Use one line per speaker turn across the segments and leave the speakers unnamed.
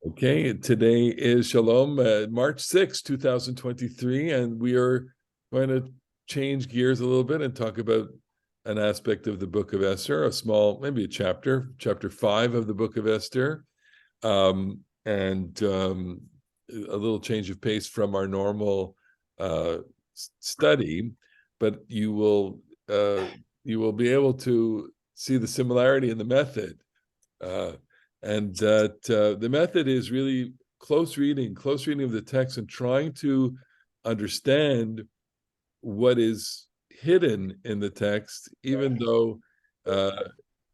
Okay, today is Shalom, March 6, 2023, and we are going to change gears a little bit and talk about an aspect of the book of Esther, a small, maybe a chapter 5 of the book of Esther, and a little change of pace from our normal study, but you will be able to see the similarity in the method. And that the method is really close reading of the text and trying to understand what is hidden in the text, even though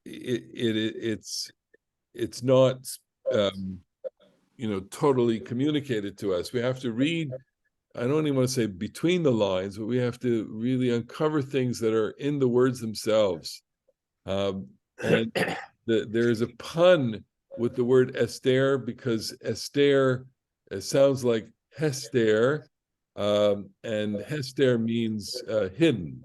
it's not totally communicated to us. We have to read. I don't even want to say between the lines, but we have to really uncover things that are in the words themselves. And there is a pun with the word Esther, because Esther sounds like Hester, and Hester means hidden.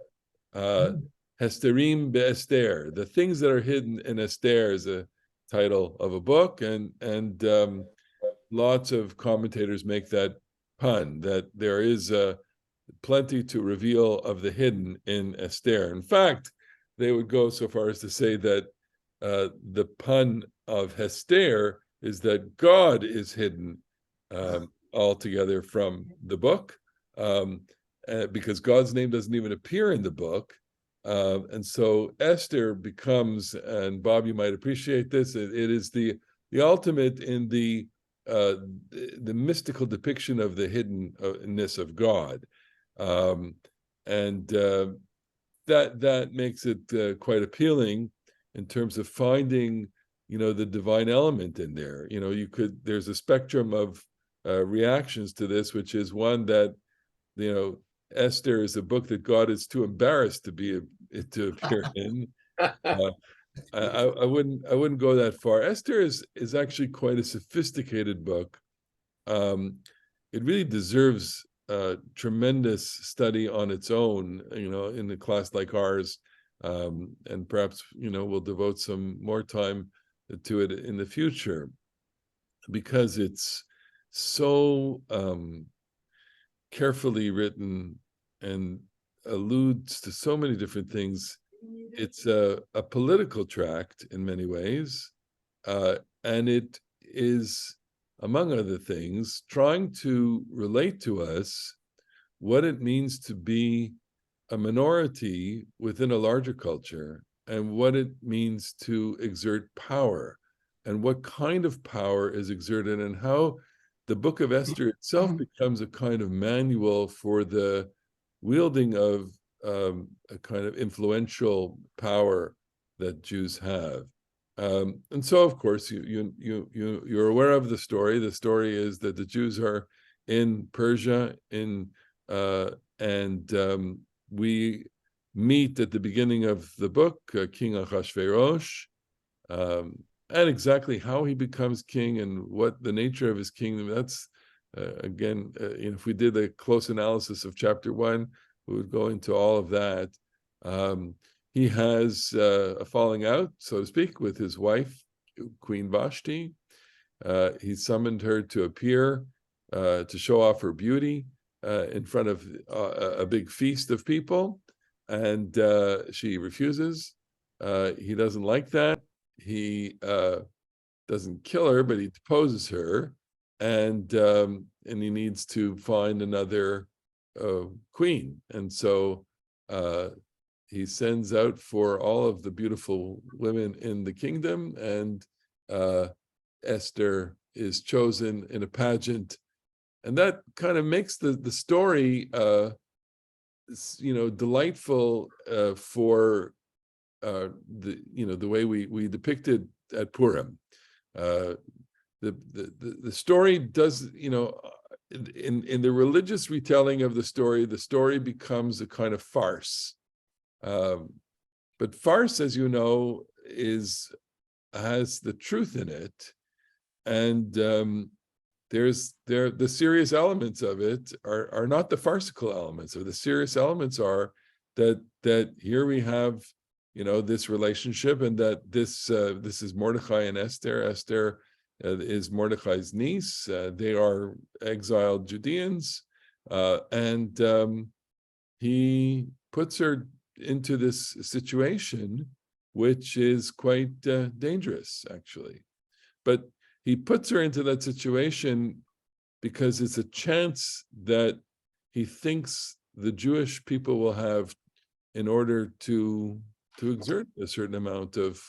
Hesterim be'Esther, the things that are hidden in Esther, is a title of a book, and lots of commentators make that pun, that there is plenty to reveal of the hidden in Esther. In fact, they would go so far as to say that the pun of Hester is that God is hidden altogether from the book, because God's name doesn't even appear in the book. And so Esther becomes, and Bob, you might appreciate this, it is the ultimate in the mystical depiction of the hiddenness of God. And that makes it quite appealing in terms of finding, the divine element in there. There's a spectrum of reactions to this, which is one that, Esther is a book that God is too embarrassed to appear in. I wouldn't go that far. Esther is actually quite a sophisticated book. It really deserves tremendous study on its own, in a class like ours. And perhaps, we'll devote some more time to it in the future, because it's so carefully written and alludes to so many different things. It's a political tract in many ways, and it is, among other things, trying to relate to us what it means to be a minority within a larger culture, and what it means to exert power, and what kind of power is exerted, and how the book of Esther itself becomes a kind of manual for the wielding of a kind of influential power that Jews have. And so, of course, you're aware of the story. The story is that the Jews are in Persia, and we meet at the beginning of the book King Ahasuerus, and exactly how he becomes king and what the nature of his kingdom. That's again, if we did a close analysis of chapter 1, we would go into all of that. He has a falling out, so to speak, with his wife, Queen Vashti. He summoned her to appear to show off her beauty in front of a big feast of people, and she refuses. He doesn't like that. He doesn't kill her, but he deposes her, and he needs to find another queen. And so he sends out for all of the beautiful women in the kingdom, and Esther is chosen in a pageant. And that kind of makes the story, delightful for the way we depict it at Purim. The story does, in the religious retelling of the story becomes a kind of farce. But farce, as you know, has the truth in it, and the serious elements of it are not the farcical elements. Or the serious elements are that here we have, this relationship, and that this is Mordechai and Esther. Esther is Mordechai's niece. They are exiled Judeans, and he puts her into this situation, which is quite dangerous, actually. But he puts her into that situation because it's a chance that he thinks the Jewish people will have in order to exert a certain amount of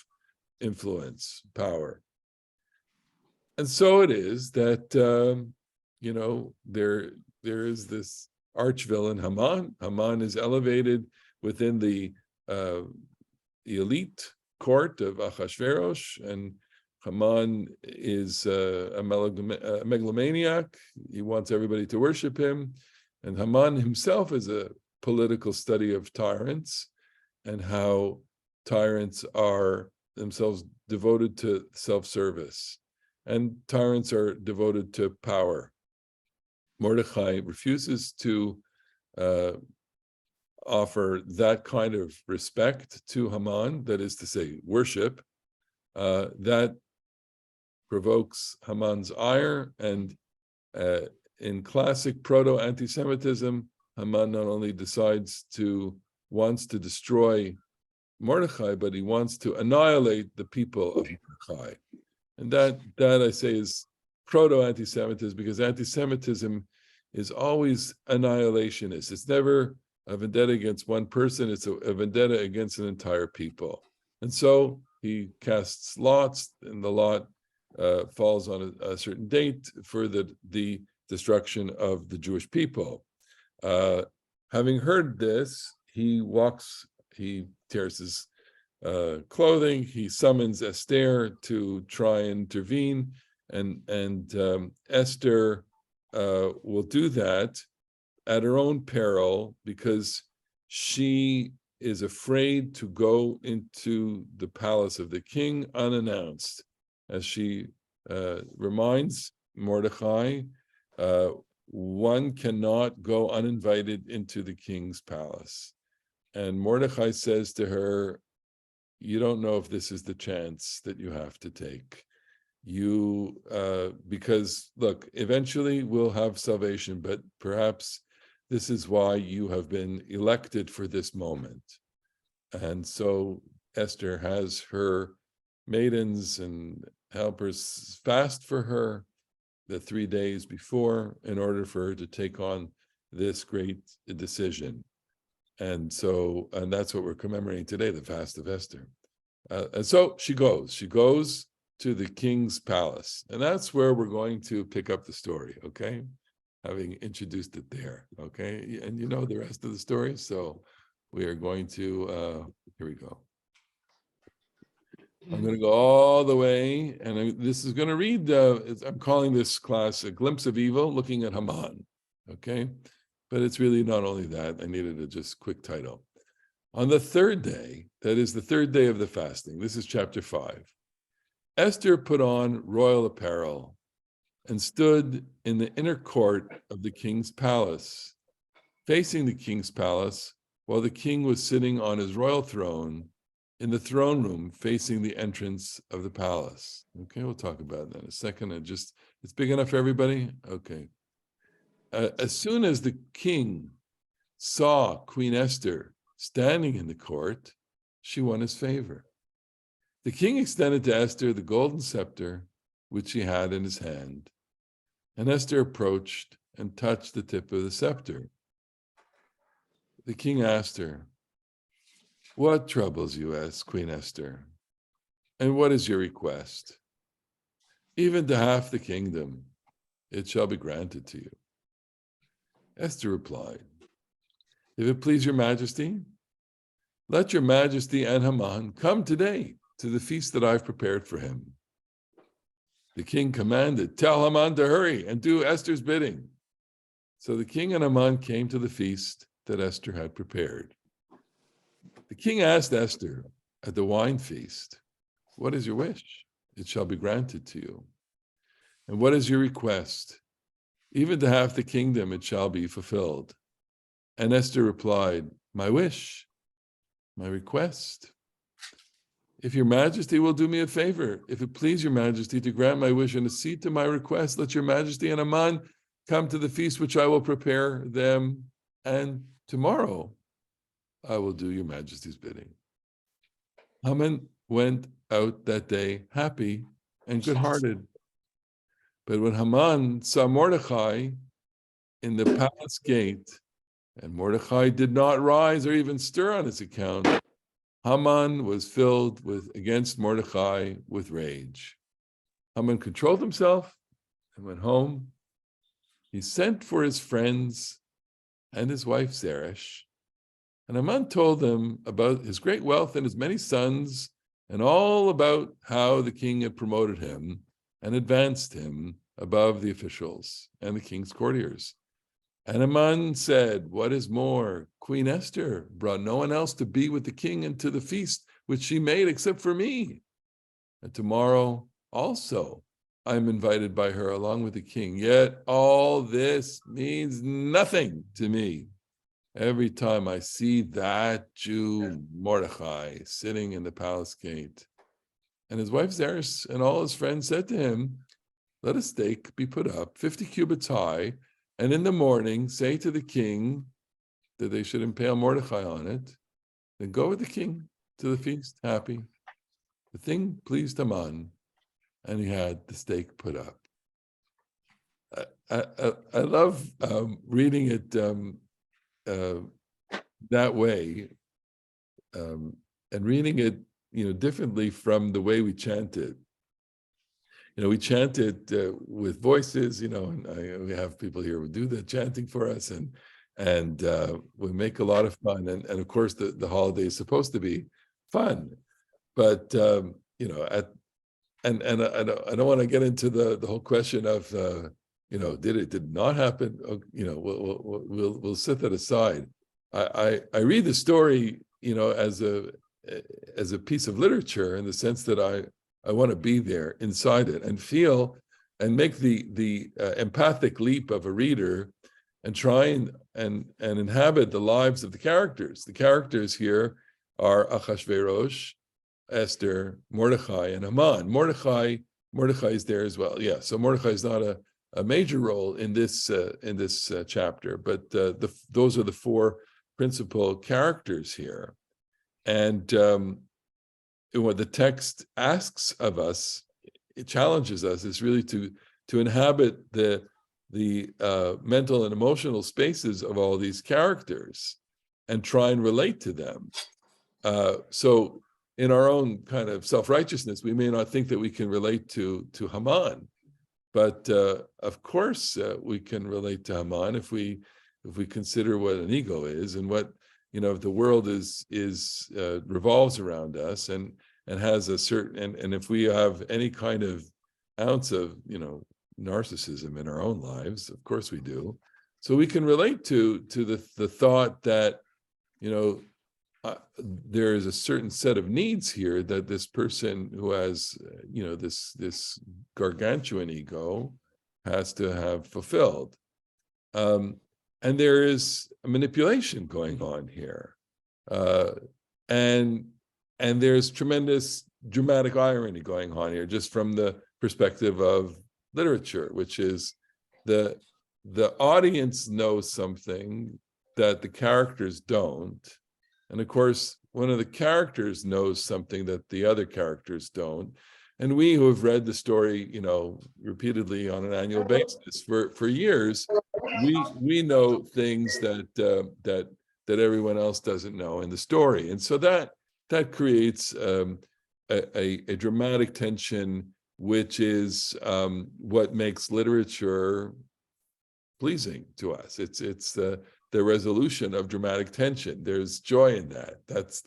influence, power. And so it is that there is this arch villain Haman. Haman is elevated within the elite court of Achashverosh, and Haman is a megalomaniac. He wants everybody to worship him. And Haman himself is a political study of tyrants and how tyrants are themselves devoted to self-service, and tyrants are devoted to power. Mordechai refuses to offer that kind of respect to Haman, that is to say, worship. That provokes Haman's ire, and in classic proto-anti-Semitism, Haman not only wants to destroy Mordechai, but he wants to annihilate the people of Mordechai. And that I say is proto-anti-Semitism, because anti-Semitism is always annihilationist. It's never a vendetta against one person, it's a vendetta against an entire people. And so he casts lots, and the lot falls on a certain date for the destruction of the Jewish people. Having heard this, he tears his clothing, he summons Esther to try and intervene, and Esther will do that at her own peril, because she is afraid to go into the palace of the king unannounced. As she reminds Mordechai, one cannot go uninvited into the king's palace. And Mordechai says to her, you don't know if this is the chance that you have to take. Because look, eventually we'll have salvation, but perhaps this is why you have been elected for this moment. And so Esther has her maidens and helpers fast for her the 3 days before, in order for her to take on this great decision. And that's what we're commemorating today, the fast of Esther. And so she goes to the king's palace, and that's where we're going to pick up the story, okay? Having introduced it there, okay? And you know the rest of the story, so we are going to, here we go. I'm going to go all the way, and this is going to read, I'm calling this class A Glimpse of Evil, looking at Haman, okay? But it's really not only that, I needed a just quick title. On the third day, that is the third day of the fasting, this is chapter 5, Esther put on royal apparel and stood in the inner court of the king's palace, facing the king's palace, while the king was sitting on his royal throne in the throne room facing the entrance of the palace. Okay, we'll talk about that in a second. It's big enough for everybody? Okay. As soon as the king saw Queen Esther standing in the court, she won his favor. The king extended to Esther the golden scepter which he had in his hand, and Esther approached and touched the tip of the scepter. The king asked her, "What troubles you?" asked Queen Esther, "and what is your request?" "Even to half the kingdom, it shall be granted to you." Esther replied, "If it please your majesty, let your majesty and Haman come today to the feast that I've prepared for him." The king commanded, "Tell Haman to hurry and do Esther's bidding." So the king and Haman came to the feast that Esther had prepared. The king asked Esther at the wine feast, "What is your wish? It shall be granted to you. And what is your request? Even to half the kingdom it shall be fulfilled." And Esther replied, "My wish, my request." if your majesty will do me a favor, if it please your majesty to grant my wish and accede to my request, let your majesty and Haman come to the feast which I will prepare them, and tomorrow I will do your majesty's bidding. Haman went out that day happy and good-hearted. But when Haman saw Mordecai in the palace gate, and Mordecai did not rise or even stir on his account, Haman was filled against Mordecai with rage. Haman controlled himself and went home. He sent for his friends and his wife Zeresh, and Haman told them about his great wealth and his many sons, and all about how the king had promoted him and advanced him above the officials and the king's courtiers. And Haman said, what is more, Queen Esther brought no one else to be with the king and to the feast which she made except for me. And tomorrow also I'm invited by her along with the king. Yet all this means nothing to me. Every time I see that Jew Mordecai sitting in the palace gate. And his wife Zeresh and all his friends said to him, let a stake be put up 50 cubits high, and in the morning say to the king that they should impale Mordecai on it. Then go with the king to the feast, happy. The thing pleased Haman, and he had the stake put up. I love reading it that way, and reading it, differently from the way we chant it. We chant it with voices, and we have people here who do the chanting for us, and we make a lot of fun. And of course, the holiday is supposed to be fun, but I don't want to get into the whole question of did it not happen? We'll set that aside. I read the story, as a piece of literature, in the sense that I want to be there inside it and feel and make the empathic leap of a reader and try and inhabit the lives of the characters. The characters here are Achashverosh, Esther, Mordecai, and Haman. Mordecai is there as well. Yeah, so Mordecai is not a major role in this chapter, but those are the four principal characters here. And what the text asks of us, it challenges us, is really to inhabit the mental and emotional spaces of all these characters and try and relate to them. So in our own kind of self-righteousness, we may not think that we can relate to Haman, but of course we can relate to Haman if we consider what an ego is, and what the world is revolves around us and has a certain, and if we have any kind of ounce of narcissism in our own lives, of course we do, so we can relate to the thought that there is a certain set of needs here that this person who has this gargantuan ego has to have fulfilled. And there is a manipulation going on here. And there's tremendous dramatic irony going on here, just from the perspective of literature, which is the audience knows something that the characters don't. And of course, one of the characters knows something that the other characters don't. And we who have read the story, repeatedly on an annual basis for years, we know things that everyone else doesn't know in the story, and so that creates a dramatic tension, which is what makes literature pleasing to us. It's the resolution of dramatic tension. There's joy in that. That's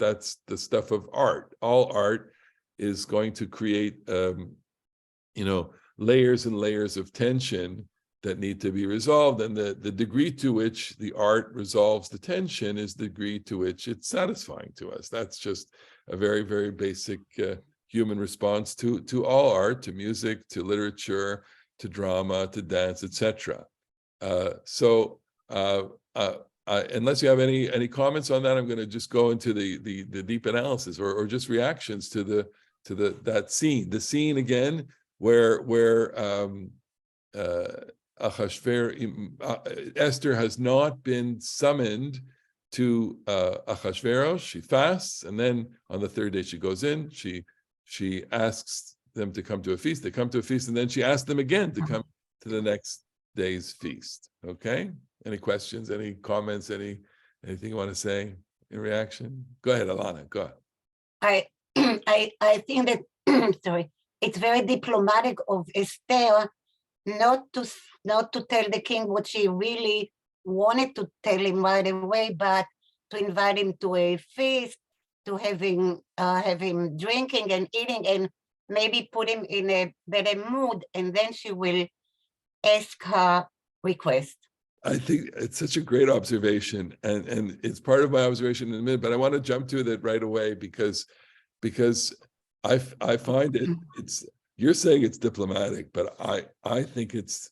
the stuff of art. All art is going to create layers and layers of tension that need to be resolved, and the degree to which the art resolves the tension is the degree to which it's satisfying to us. That's just a very, very basic human response to all art, to music, to literature, to drama, to dance, etc. So unless you have any comments on that, I'm going to just go into the deep analysis or just reactions to that scene. The scene again where Esther has not been summoned to Achashverosh. She fasts, and then on the third day she goes in. She asks them to come to a feast. They come to a feast, and then she asks them again to come to the next day's feast. Okay. Any questions? Any comments? Anything you want to say in reaction? Go ahead, Alana. Go ahead.
I think that sorry, it's very diplomatic of Esther not to tell the king what she really wanted to tell him right away, but to invite him to a feast, to have him drinking and eating, and maybe put him in a better mood, and then she will ask her request.
I think it's such a great observation, and it's part of my observation in a minute, but I want to jump to that right away because I find it's you're saying it's diplomatic, but I think it's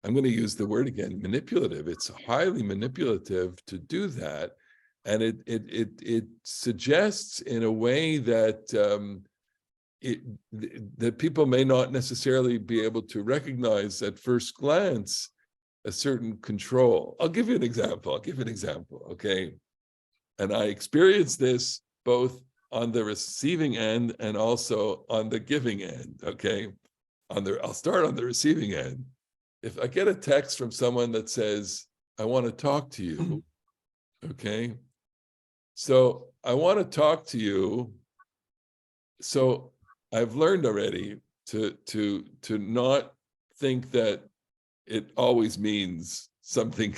I'm going to use the word again, manipulative. It's highly manipulative to do that, and it suggests in a way that that people may not necessarily be able to recognize at first glance a certain control. I'll give you an example. Okay, and I experienced this both on the receiving end and also on the giving end. Okay, I'll start on the receiving end. If I get a text from someone that says, I want to talk to you, okay? So I want to talk to you. So I've learned already to not think that it always means something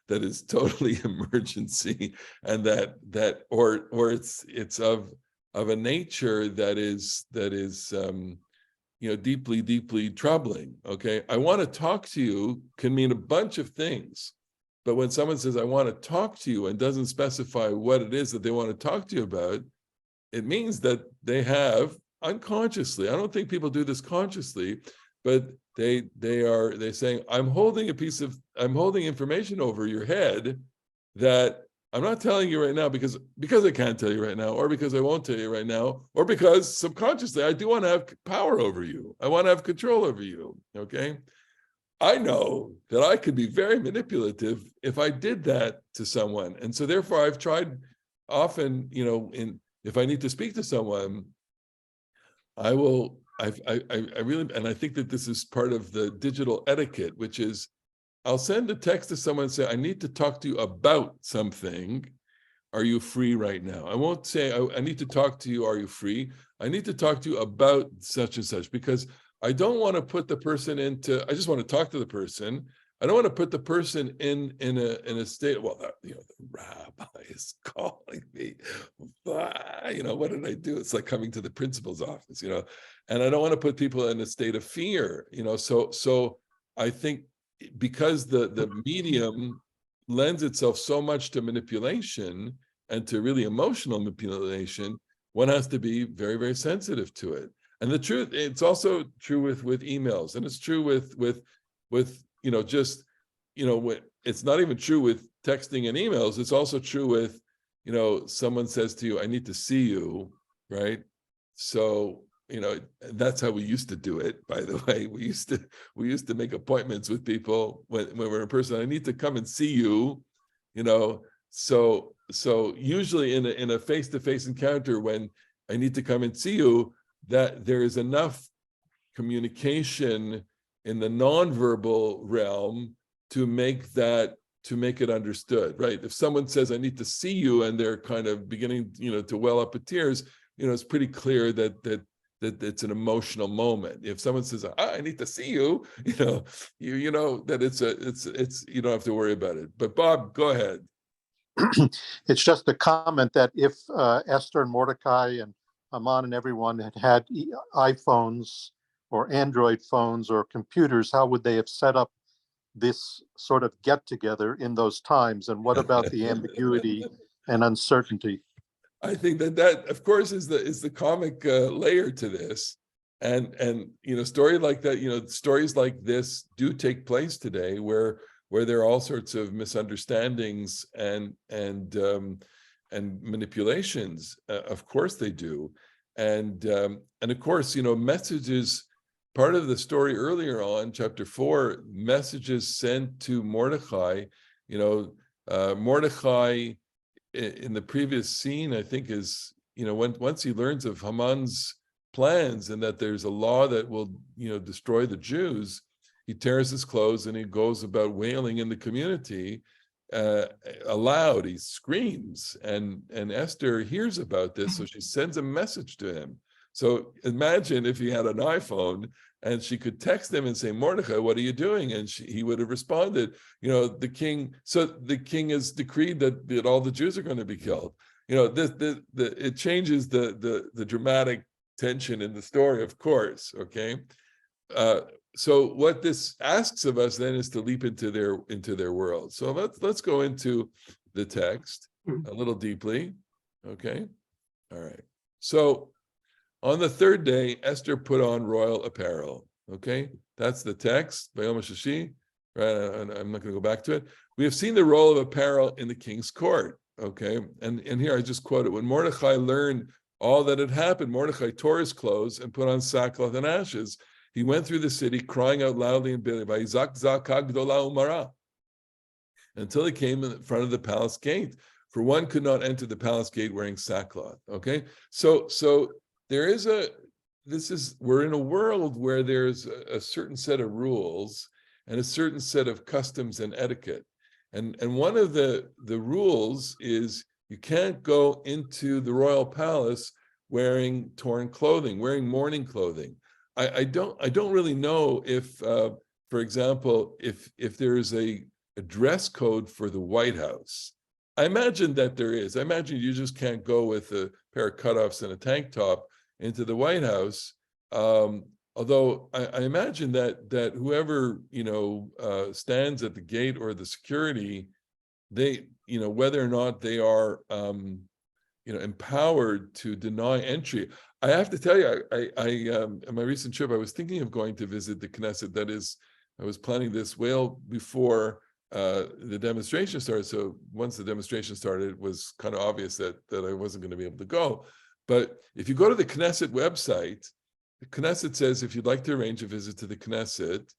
that is totally emergency, and that or it's of a nature that is deeply troubling. Okay, I want to talk to you can mean a bunch of things, but when someone says I want to talk to you and doesn't specify what it is that they want to talk to you about, it means that they have unconsciously, I don't think people do this consciously, but they're saying, I'm holding information over your head that I'm not telling you right now because I can't tell you right now, or because I won't tell you right now, or because subconsciously I do want to have power over you. I want to have control over you. Okay. I know that I could be very manipulative if I did that to someone. And so therefore I've tried often, if I need to speak to someone, I really, and I think that this is part of the digital etiquette, which is I'll send a text to someone and say, I need to talk to you about something. Are you free right now? I won't say, I need to talk to you. Are you free? I need to talk to you about such and such, because I don't want to put the person I just want to talk to the person. I don't want to put the person in a state, well, the rabbi is calling me. What did I do? It's like coming to the principal's office, and I don't want to put people in a state of fear, so I think because the medium lends itself so much to manipulation and to really emotional manipulation, one has to be very, very sensitive to it. And the truth, it's also true with emails, and it's true with it's not even true with texting and emails. It's also true with, someone says to you, I need to see you, right? So, that's how we used to do it, by the way. We used to make appointments with people when we're in person. I need to come and see you, so usually in a face-to-face encounter, when I need to come and see you, that there is enough communication in the nonverbal realm to make it understood, right? If someone says, I need to see you, and they're kind of beginning, to well up with tears, it's pretty clear that it's an emotional moment. If someone says, I need to see you, you know that it's you don't have to worry about it. But Bob, go ahead.
It's just a comment that if Esther and Mordecai and Haman and everyone had iPhones or Android phones or computers, how would they have set up this sort of get together in those times? And what about the ambiguity and uncertainty?
I think that of course is the comic layer to this, and stories like that, stories like this do take place today, where where there are all sorts of misunderstandings and manipulations. Of course they do, and of course, messages. Part of the story earlier on, chapter 4, messages sent to Mordechai. Mordechai in the previous scene, I think, is once he learns of Haman's plans and that there's a law that will destroy the Jews, he tears his clothes and he goes about wailing in the community aloud. He screams, and Esther hears about this, so she sends a message to him. So imagine if he had an iPhone and she could text him and say, Mordechai, what are you doing? And he would have responded, the king. So the king has decreed that all the Jews are going to be killed. It changes the dramatic tension in the story, of course. Okay. So what this asks of us then is to leap into their world. So let's go into the text a little deeply. Okay. All right. So on the third day, Esther put on royal apparel. Okay, that's the text by Yom HaShishi. Right, I'm not going to go back to it. We have seen the role of apparel in the king's court. Okay, and here I just quote it. When Mordechai learned all that had happened, Mordechai tore his clothes and put on sackcloth and ashes. He went through the city crying out loudly and bitterly, until he came in front of the palace gate. For one could not enter the palace gate wearing sackcloth. Okay, so there is we're in a world where there's a certain set of rules and a certain set of customs and etiquette. And one of the rules is you can't go into the royal palace wearing torn clothing, wearing mourning clothing. I don't really know if, for example, if there's a dress code for the White House. I imagine that there is. I imagine you just can't go with a pair of cutoffs and a tank top into the White House. Although I imagine that whoever stands at the gate or the security, they whether or not they are empowered to deny entry. I have to tell you, I on my recent trip, I was thinking of going to visit the Knesset. That is, I was planning this well before the demonstration started. So once the demonstration started, it was kind of obvious that I wasn't going to be able to go. But if you go to the Knesset website, the Knesset says if you'd like to arrange a visit to the Knesset,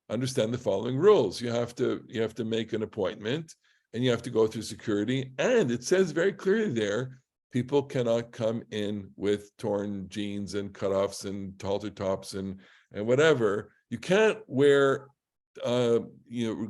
understand the following rules. You have to make an appointment, and you have to go through security. And it says very clearly there, people cannot come in with torn jeans and cutoffs and halter tops and whatever. You can't wear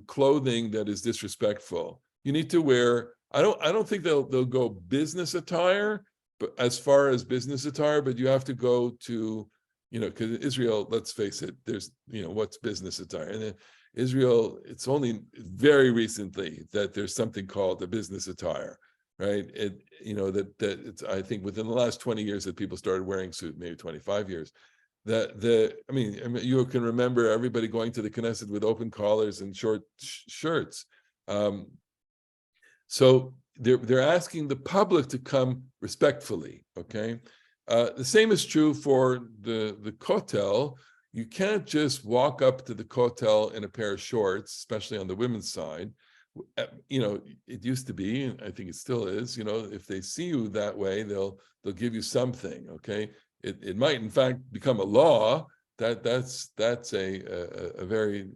clothing that is disrespectful. You need to wear. I don't think they'll go business attire, but as far as business attire, but you have to go to, because Israel, let's face it, there's, what's business attire? And in Israel, it's only very recently that there's something called the business attire, right? That it's, I think within the last 20 years that people started wearing suit, maybe 25 years. You can remember everybody going to the Knesset with open collars and short shirts. So they're asking the public to come respectfully, okay? The same is true for the kotel. You can't just walk up to the kotel in a pair of shorts, especially on the women's side. It used to be, and I think it still is, if they see you that way, they'll give you something, okay? It might in fact become a law that's a very,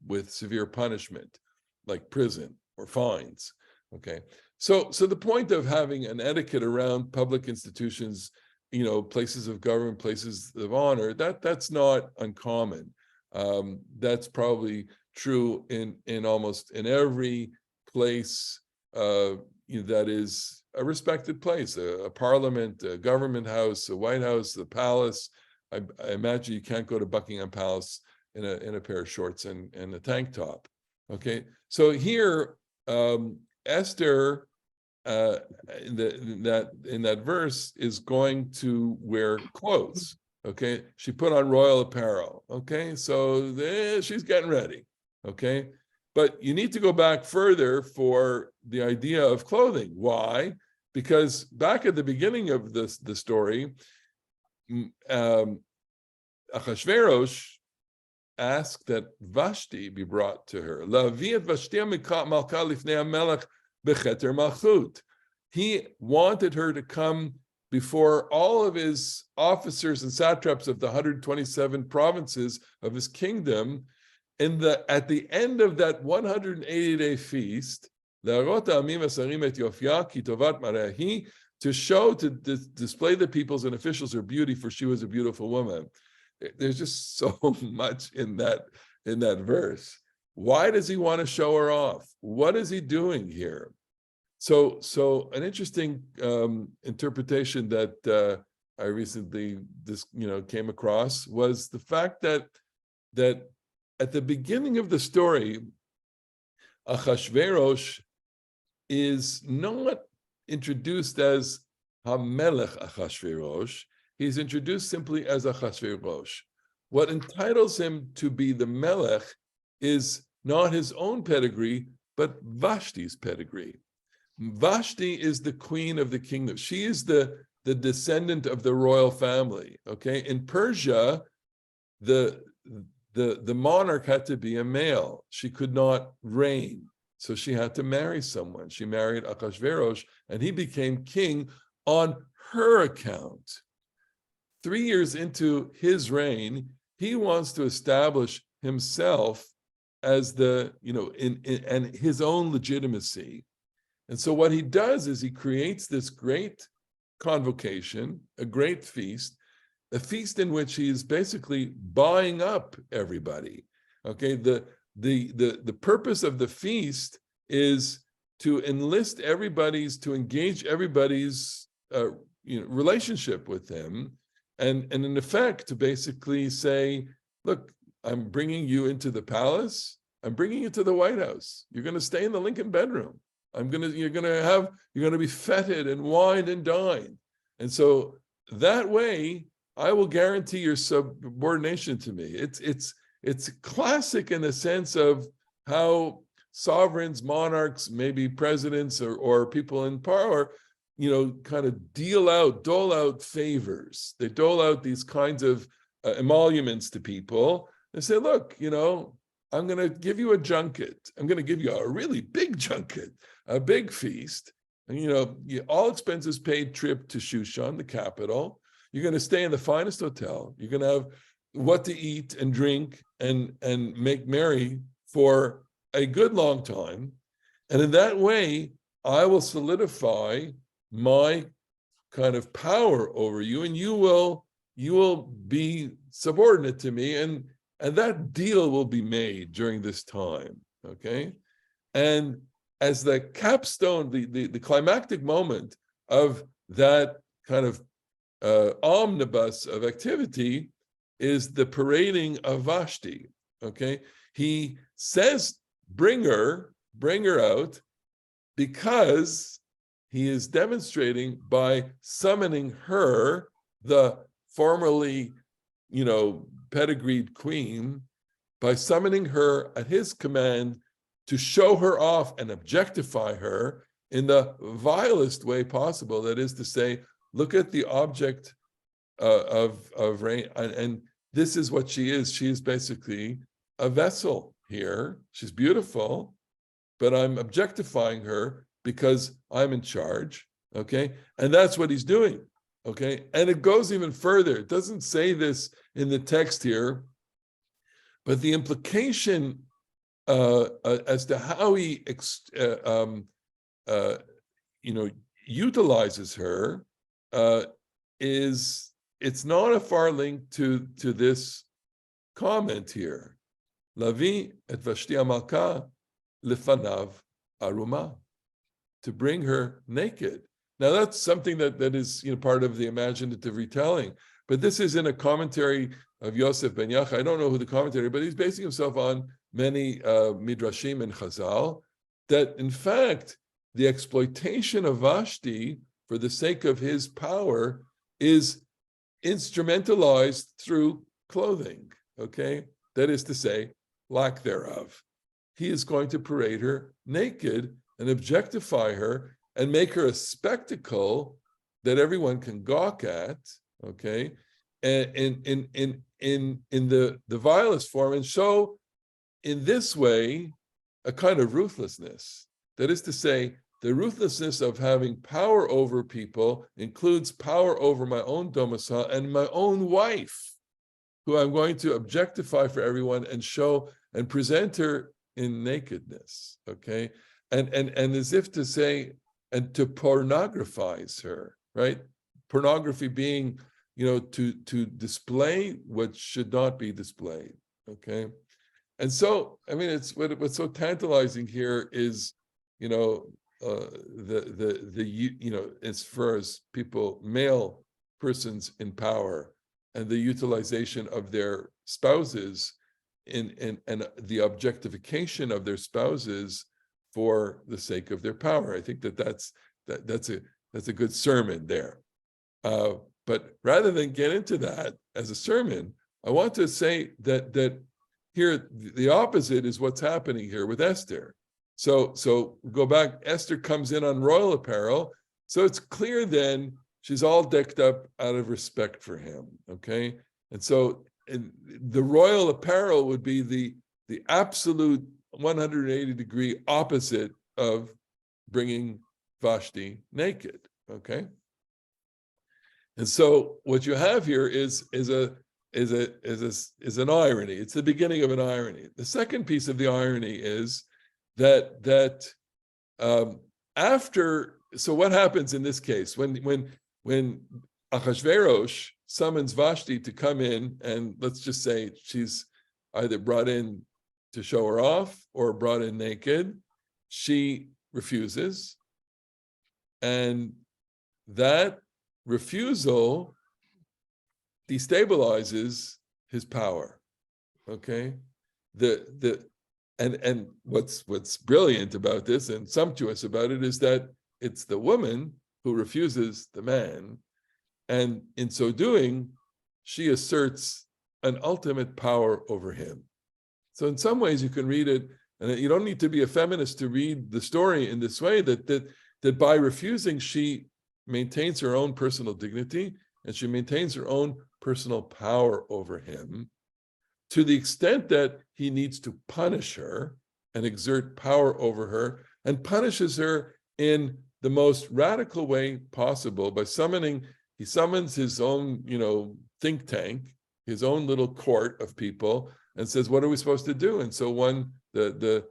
with severe punishment, like prison or fines. Okay, so the point of having an etiquette around public institutions, places of government, places of honor, that's not uncommon. That's probably true in almost in every place that is a respected place, a parliament, a government house, a White House, a palace. I imagine you can't go to Buckingham Palace in a pair of shorts and a tank top. Okay, so here Esther in that verse is going to wear clothes. Okay, she put on royal apparel. Okay, so she's getting ready. Okay, but you need to go back further for the idea of clothing. Why? Because back at the beginning of the story, Achashverosh asked that Vashti be brought to her. He wanted her to come before all of his officers and satraps of the 127 provinces of his kingdom at the end of that 180-day feast, to show, to display the peoples and officials her beauty, for she was a beautiful woman. There's just so much in that verse. Why does he want to show her off? What is he doing here? So an interesting interpretation that I recently came across was the fact that at the beginning of the story, Achashverosh is not introduced as Hamelech Achashverosh. He's introduced simply as Achashverosh. What entitles him to be the Melech is not his own pedigree, but Vashti's pedigree. Vashti is the queen of the kingdom. She is the descendant of the royal family. Okay, in Persia, the monarch had to be a male. She could not reign, so she had to marry someone. She married Achashverosh, and he became king on her account. 3 years into his reign, he wants to establish himself as and his own legitimacy. And so what he does is he creates this great convocation, a great feast, a feast in which he is basically buying up everybody. Okay, the purpose of the feast is to enlist to engage everybody's relationship with him, and in effect to basically say, look, I'm bringing you into the palace. I'm bringing you to the White House. You're going to stay in the Lincoln bedroom. You're going to be feted and wined and dined. And so that way, I will guarantee your subordination to me. It's classic in the sense of how sovereigns, monarchs, maybe presidents or people in power, kind of dole out favors. They dole out these kinds of emoluments to people. They say, look, I'm going to give you a junket. I'm going to give you a really big junket, a big feast. And, all expenses paid trip to Shushan, the capital. You're going to stay in the finest hotel. You're going to have what to eat and drink and make merry for a good long time. And in that way, I will solidify my kind of power over you, and you will be subordinate to me, and that deal will be made during this time. Okay. And as the capstone, the climactic moment of that kind of omnibus of activity is the parading of Vashti. Okay, he says, bring her out, because he is demonstrating by summoning her, the formerly, pedigreed queen, by summoning her at his command to show her off and objectify her in the vilest way possible. That is to say, look at the object of reign, and this is what she is. She is basically a vessel here. She's beautiful, but I'm objectifying her because I'm in charge. Okay, and that's what he's doing. Okay, and it goes even further. It doesn't say this in the text here, but the implication as to how he utilizes her it's not a far link to this comment here. Lavi et Vashti Malka lefanav aruma, to bring her naked. Now that's something that is part of the imaginative retelling, but this is in a commentary of Yosef ben Yacha. I don't know who the commentary, but he's basing himself on many midrashim and Chazal, that in fact the exploitation of Vashti for the sake of his power is instrumentalized through clothing. Okay, that is to say, lack thereof. He is going to parade her naked and objectify her and make her a spectacle that everyone can gawk at. Okay, and the vilest form, and show in this way a kind of ruthlessness. That is to say, the ruthlessness of having power over people includes power over my own domicile and my own wife, who I'm going to objectify for everyone and show and present her in nakedness, okay? And as if to say, and to pornographize her, right? Pornography being, to display what should not be displayed, okay? And so, I mean, it's what's so tantalizing here is, as far as people, male persons in power, and the utilization of their spouses and the objectification of their spouses for the sake of their power. I think that's a good sermon there. But rather than get into that as a sermon, I want to say that here the opposite is what's happening here with Esther. So go back, Esther comes in on royal apparel. So it's clear then she's all decked up out of respect for him, okay? And so the royal apparel would be the absolute 180-degree opposite of bringing Vashti naked, okay? And so what you have here is an irony. It's the beginning of an irony. The second piece of the irony is that after, so what happens in this case when Achashverosh summons Vashti to come in, and let's just say she's either brought in to show her off or brought in naked, she refuses, and that refusal destabilizes his power. Okay, and what's brilliant about this and sumptuous about it is that it's the woman who refuses the man, and in so doing, she asserts an ultimate power over him. So in some ways, you can read it, and you don't need to be a feminist to read the story in this way, that by refusing, she maintains her own personal dignity, and she maintains her own personal power over him, to the extent that he needs to punish her and exert power over her, and punishes her in the most radical way possible by he summons his own, think tank, his own little court of people, and says, what are we supposed to do? And so the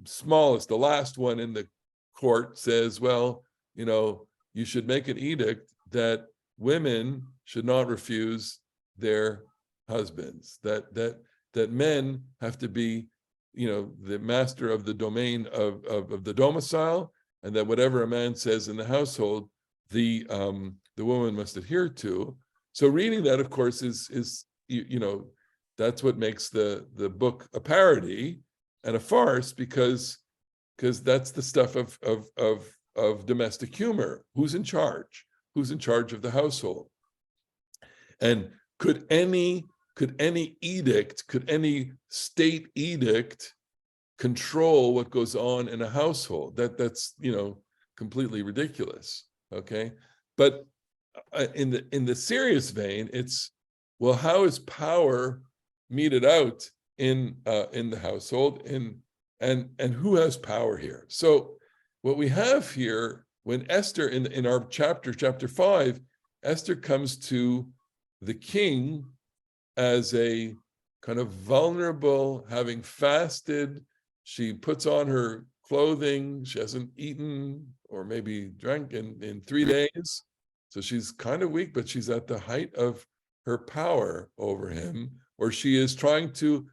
smallest, the last one in the court says, well, you should make an edict that women should not refuse their husbands, that men have to be, the master of the domain of the domicile, and that whatever a man says in the household, the woman must adhere to. So reading that, of course, is that's what makes the book a parody and a farce, because that's the stuff of domestic humor. Who's in charge? Who's in charge of the household? And could any edict, could any state edict control what goes on in a household? That's completely ridiculous. Okay, but in the serious vein, it's, well, how is power meted out in the household, and who has power here? So what we have here, when Esther in our chapter 5, Esther comes to the king as a kind of vulnerable, having fasted. She puts on her clothing. She hasn't eaten or maybe drank in 3 days. So she's kind of weak, but she's at the height of her power over him, or she is trying to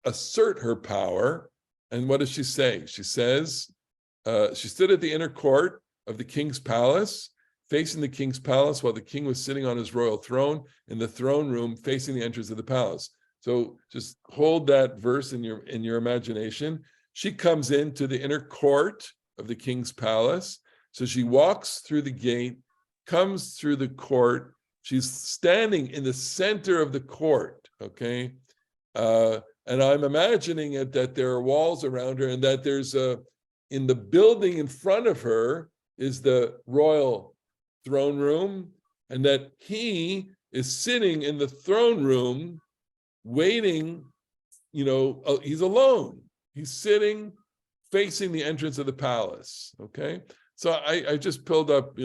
assert her power. And what does she say? She says, she stood at the inner court of the king's palace, facing the king's palace, while the king was sitting on his royal throne in the throne room facing the entrance of the palace. So just hold that verse in your imagination. She comes into the inner court of the king's palace. So she walks through the gate, comes through the court. She's standing in the center of the court, okay? And I'm imagining it that there are walls around her, and that there's in the building in front of her is the royal throne room, and that he is sitting in the throne room waiting, he's alone. He's sitting facing the entrance of the palace, okay? So I just pulled up,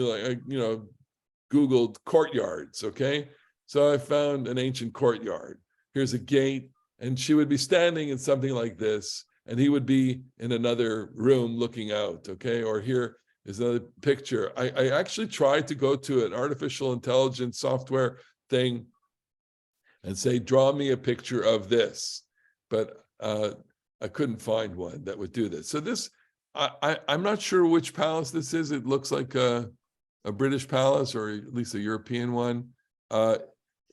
Googled courtyards, okay? So I found an ancient courtyard. Here's a gate, and she would be standing in something like this, and he would be in another room looking out, okay? Or here is another picture. I actually tried to go to an artificial intelligence software thing and say, draw me a picture of this, but I couldn't find one that would do this. So this, I'm not sure which palace this is. It looks like a British palace, or at least a European one.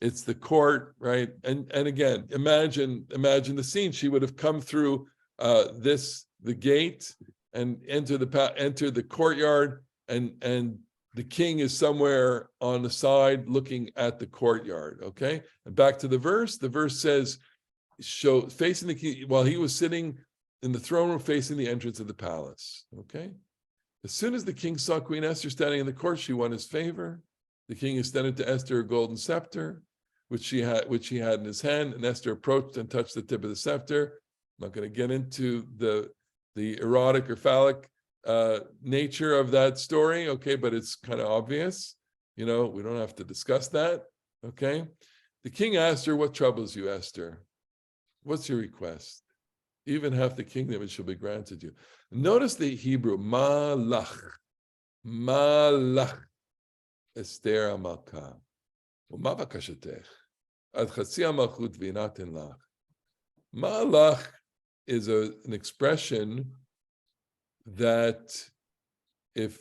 It's the court, right? And again, imagine the scene. She would have come through the gate and enter the courtyard, and the king is somewhere on the side looking at the courtyard. Okay, and back to the verse. The verse says, facing the king while he was sitting in the throne room facing the entrance of the palace. Okay. As soon as the king saw Queen Esther standing in the court, she won his favor. The king extended to Esther a golden scepter, which he had in his hand, and Esther approached and touched the tip of the scepter. I'm not going to get into the erotic or phallic nature of that story, okay, but it's kind of obvious. We don't have to discuss that, okay? The king asked her, "What troubles you, Esther? What's your request? Even half the kingdom, it shall be granted you." Notice the Hebrew, malach, Esther Amalka. Malach is an expression that, if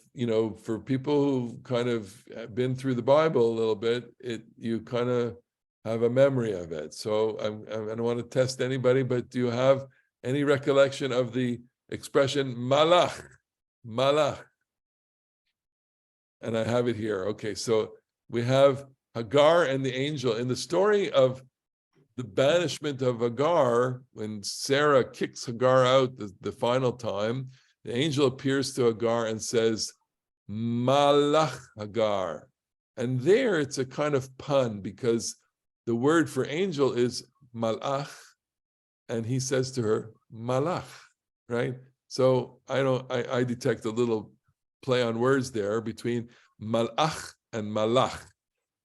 for people who've kind of been through the Bible a little bit, you kind of have a memory of it. So I don't want to test anybody, but do you have any recollection of the expression malach? And I have it here. Okay, so we have Hagar and the angel. In the story of the banishment of Hagar, when Sarah kicks Hagar out the final time, the angel appears to Hagar and says, Malach Hagar. And there it's a kind of pun, because the word for angel is malach, and he says to her, malach, right? So I detect a little play on words there between malach and malach.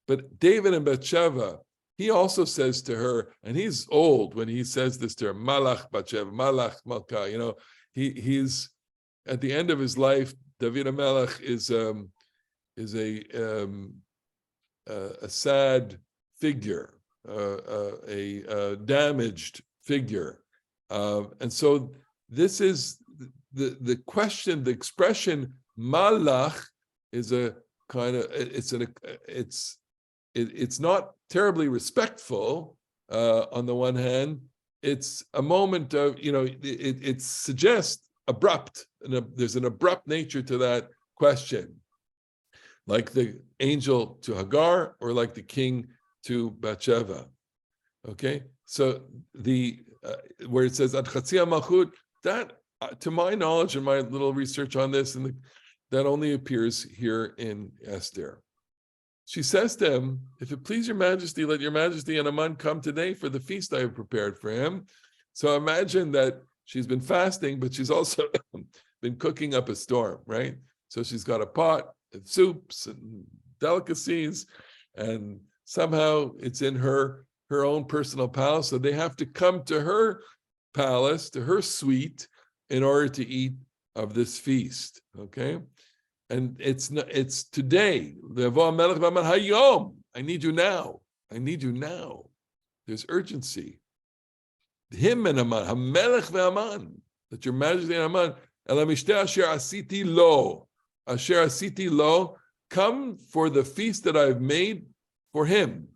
But David and Bathsheba, he also says to her, and he's old when he says this to her, malach Bathsheba, malach Malka. He's at the end of his life. David HaMelech is a sad figure, a damaged figure, and so this is the question. The expression malach is a kind of it's not terribly respectful. On the one hand, it's a moment of it suggests abrupt, and there's an abrupt nature to that question, like the angel to Hagar or like the king to Bathsheba. Okay, so the where it says ad chatzia malchut, that to my knowledge and my little research on this, and that only appears here in Esther. She says to him, "If it please your majesty, let your majesty and Haman come today for the feast I have prepared for him." So imagine that she's been fasting, but she's also been cooking up a storm, right? So she's got a pot of soups and delicacies, and somehow it's in her own personal palace. So they have to come to her palace, to her suite, in order to eat of this feast, okay? And it's today. I need you now. I need you now. There's urgency. Him and Haman, Hamelech ve'Haman, that your majesty and Haman, elamishte asher asiti lo, come for the feast that I've made for him.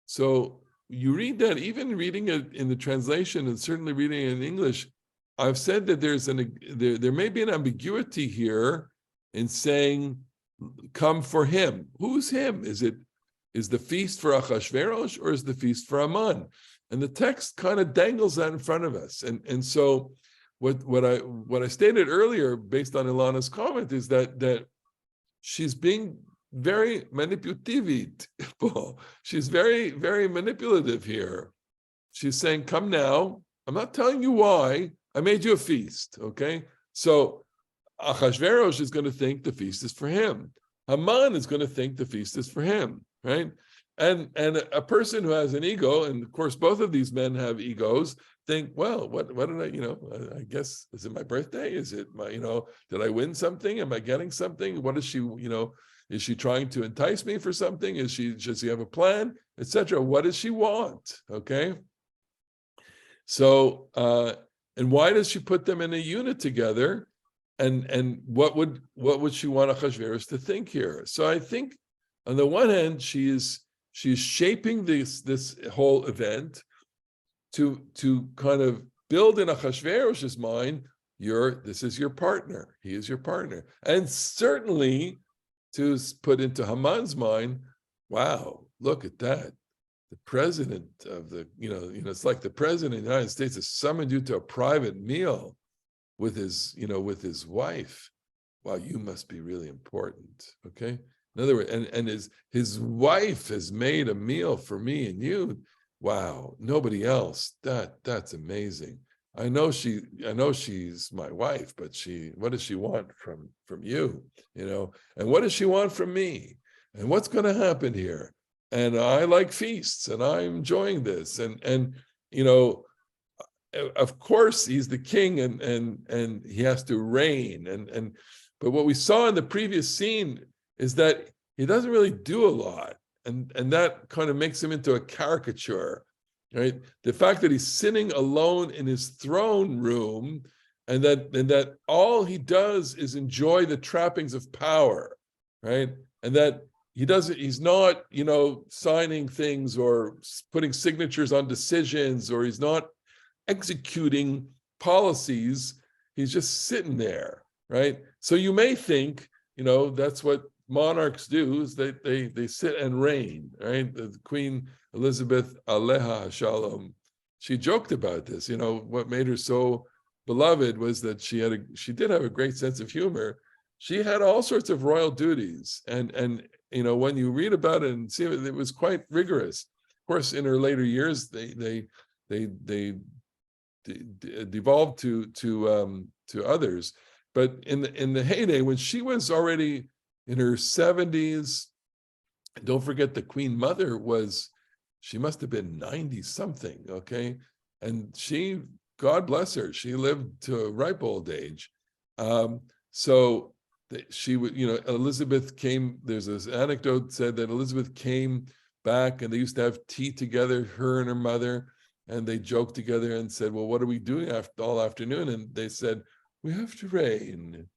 So you read that, even reading it in the translation, and certainly reading it in English, I've said that there may be an ambiguity here in saying, come for him. Who's him? Is the feast for Achashverosh, or is the feast for Haman? And the text kind of dangles that in front of us. And so what I stated earlier, based on Ilana's comment, is that she's being very manipulative. She's very, very manipulative here. She's saying, come now. I'm not telling you why. I made you a feast, okay? So Achashverosh is going to think the feast is for him. Haman is going to think the feast is for him, right? And a person who has an ego, and of course both of these men have egos, think, well, what did I, I guess, is it my birthday? Is it my, did I win something? Am I getting something? What is she, is she trying to entice me for something? Does she have a plan, etc.? What does she want? Okay. So, and why does she put them in a unit together? And what would she want Achashverosh to think here? So I think, on the one hand, she's shaping this whole event to kind of build in Achashverosh's mind, this is your partner, he is your partner, and certainly to put into Haman's mind, wow, look at that. The president of the, it's like the president of the United States has summoned you to a private meal with his wife. Wow, you must be really important. Okay. In other words, and his wife has made a meal for me and you. Wow, nobody else. That's amazing. I know she's my wife, but what does she want from you? And what does she want from me? And what's going to happen here? And I like feasts, and I'm enjoying this. And of course he's the king, and he has to reign. But what we saw in the previous scene is that he doesn't really do a lot, and that kind of makes him into a caricature, right? The fact that he's sitting alone in his throne room, and that all he does is enjoy the trappings of power, right? And that he's not, signing things or putting signatures on decisions, or he's not executing policies. He's just sitting there, right? So you may think, that's what monarchs do, is they sit and reign, right? The Queen Elizabeth Aleha Shalom, she joked about this. What made her so beloved was that she did have a great sense of humor. She had all sorts of royal duties, and when you read about it and see it was quite rigorous. Of course, in her later years, they devolved to others, but in the heyday, when she was already in her 70s, don't forget the Queen Mother she must have been 90 something, okay, and God bless her, she lived to a ripe old age. So she would, Elizabeth came. There's this anecdote said that Elizabeth came back, and they used to have tea together, her and her mother. And they joked together and said, well, what are we doing all afternoon? And they said, we have to reign.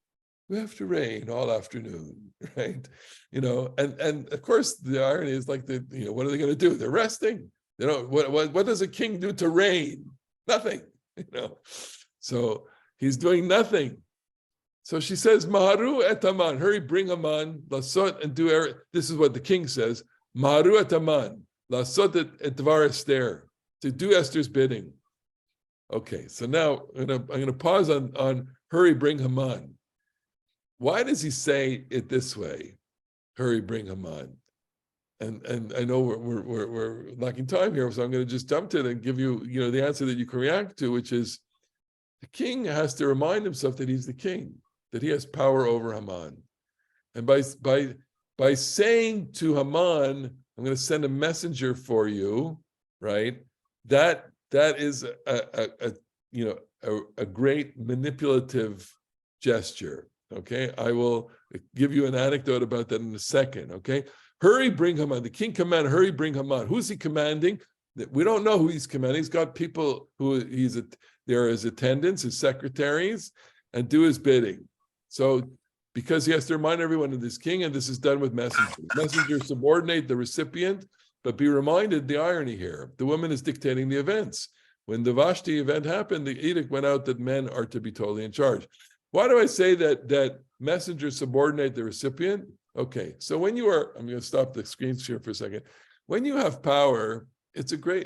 We have to reign all afternoon, right? And of course, the irony is like, what are they going to do? They're resting. What does a king do to reign? Nothing, So he's doing nothing. So she says, Maharu et Haman, hurry, bring Haman, lasot, and do, this is what the king says, Maharu et Haman, lasot et dvar Esther, to do Esther's bidding. Okay, so now I'm going to pause on hurry, bring Haman. Why does he say it this way? Hurry, bring Haman. And I know we're lacking time here, so I'm going to just jump to it and give you the answer that you can react to, which is the king has to remind himself that he's the king, that he has power over Haman, and by saying to Haman, I'm going to send a messenger for you, right? That is a great manipulative gesture. Okay, I will give you an anecdote about that in a second. Okay, hurry, bring Haman. The king commanded, hurry, bring Haman. Who's he commanding? We don't know who he's commanding. He's got people who they're his attendants, his secretaries, and do his bidding. So because he has to remind everyone of this king, and this is done with messengers. Messengers subordinate the recipient, but be reminded the irony here. The woman is dictating the events. When the Vashti event happened, the edict went out that men are to be totally in charge. Why do I say that messengers subordinate the recipient? Okay, so when you are, I'm going to stop the screen share for a second. When you have power, it's a very,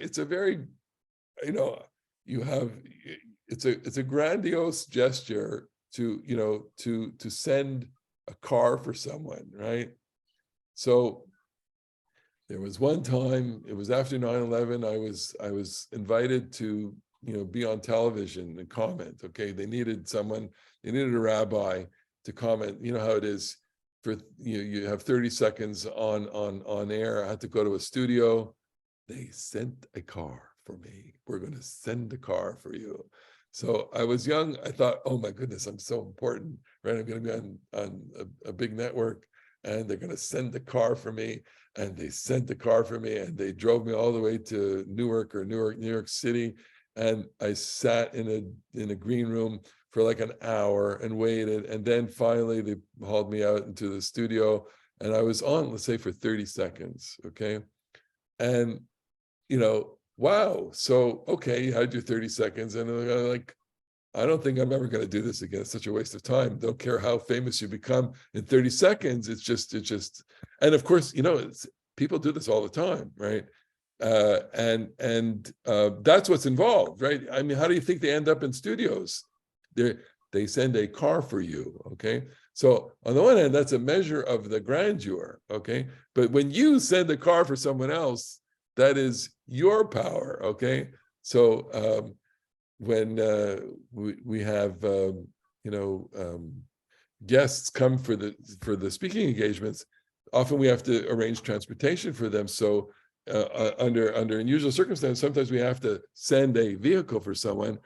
it's a grandiose gesture to send a car for someone, right? So there was one time, it was after 9/11, I was invited to, be on television and comment. Okay, they needed a rabbi to comment. You know how it is for you have 30 seconds on air. I had to go to a studio. They sent a car for me. We're going to send a car for you. So I was young. I thought, oh my goodness, I'm so important, right? I'm going to be on a big network, and they're going to send a car for me. And they sent the car for me, and they drove me all the way to New York City. And I sat in a green room for like an hour and waited. And then finally they hauled me out into the studio, and I was on, let's say, for 30 seconds. Okay. And, wow. So, okay, you had your 30 seconds. And I'm like, I don't think I'm ever going to do this again. It's such a waste of time. Don't care how famous you become in 30 seconds. It's just, and of course, people do this all the time, right? And that's what's involved, right? I mean, how do you think they end up in studios? They send a car for you, okay? So on the one hand, that's a measure of the grandeur, okay? But when you send a car for someone else, that is your power, okay? So when we have guests come for the speaking engagements, often we have to arrange transportation for them. So under unusual circumstances, sometimes we have to send a vehicle for someone.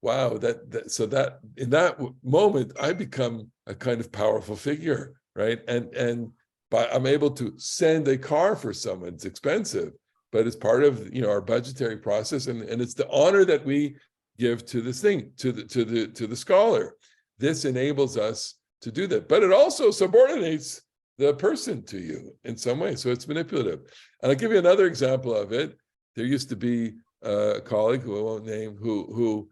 Wow, so that in that moment, I become a kind of powerful figure, right? And I'm able to send a car for someone. It's expensive, but it's part of our budgetary process, and it's the honor that we give to this thing, to the scholar. This enables us to do that, but it also subordinates the person to you in some way. So it's manipulative. And I'll give you another example of it. There used to be a colleague who I won't name, who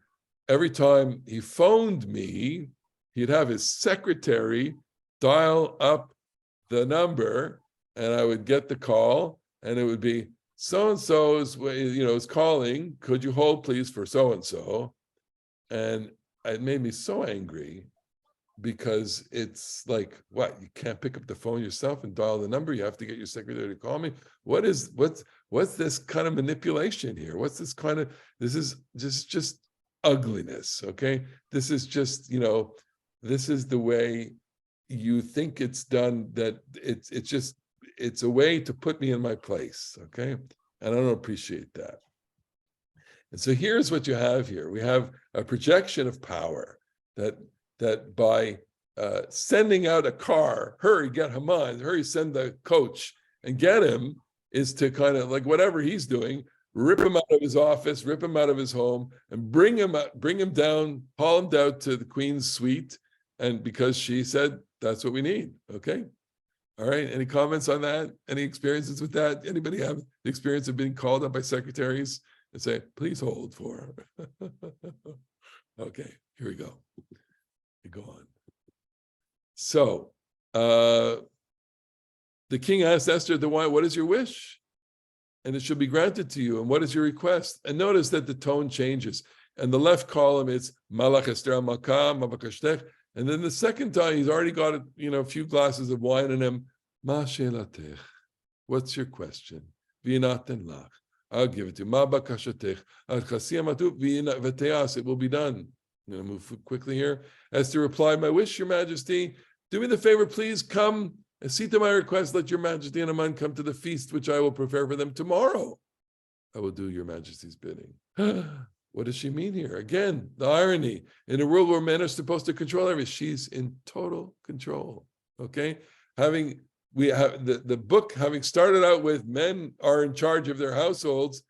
every time he phoned me, he'd have his secretary dial up the number, and I would get the call, and it would be, so-and-so is calling. Could you hold, please, for so-and-so? And it made me so angry, because it's like, what, you can't pick up the phone yourself and dial the number? You have to get your secretary to call me? What's this kind of manipulation here? This is just ugliness, okay? This is just, this is the way you think it's done, that it's a way to put me in my place, okay? And I don't appreciate that. And so here's what you have here. We have a projection of power that by sending out a car, hurry, get Haman, hurry, send the coach and get him, is to kind of, like, whatever he's doing, rip him out of his office, rip him out of his home, and bring him down, haul him down to the queen's suite. And because she said, that's what we need, okay? All right, any comments on that? Any experiences with that? Anybody have the experience of being called up by secretaries and say, please hold for her? Okay, here we go. We go on. So the king asked Esther the why, what is your wish? And it shall be granted to you. And what is your request? And notice that the tone changes. And the left column is Malach Esther Malka, Mabakashtech. And then the second time, he's already got a few glasses of wine in him. Ma shelatech. What's your question? V'inaten lach. I'll give it to you. Ma bakashatech. Al chasiyamatu v'teas. It will be done. I'm going to move quickly here. Esther replied, my wish, your majesty. Do me the favor, please come and see to my request. Let your majesty and Haman come to the feast, which I will prepare for them tomorrow. I will do your majesty's bidding. What does she mean here? Again, the irony. In a world where men are supposed to control everything, she's in total control. Okay? We have the book having started out with men are in charge of their households,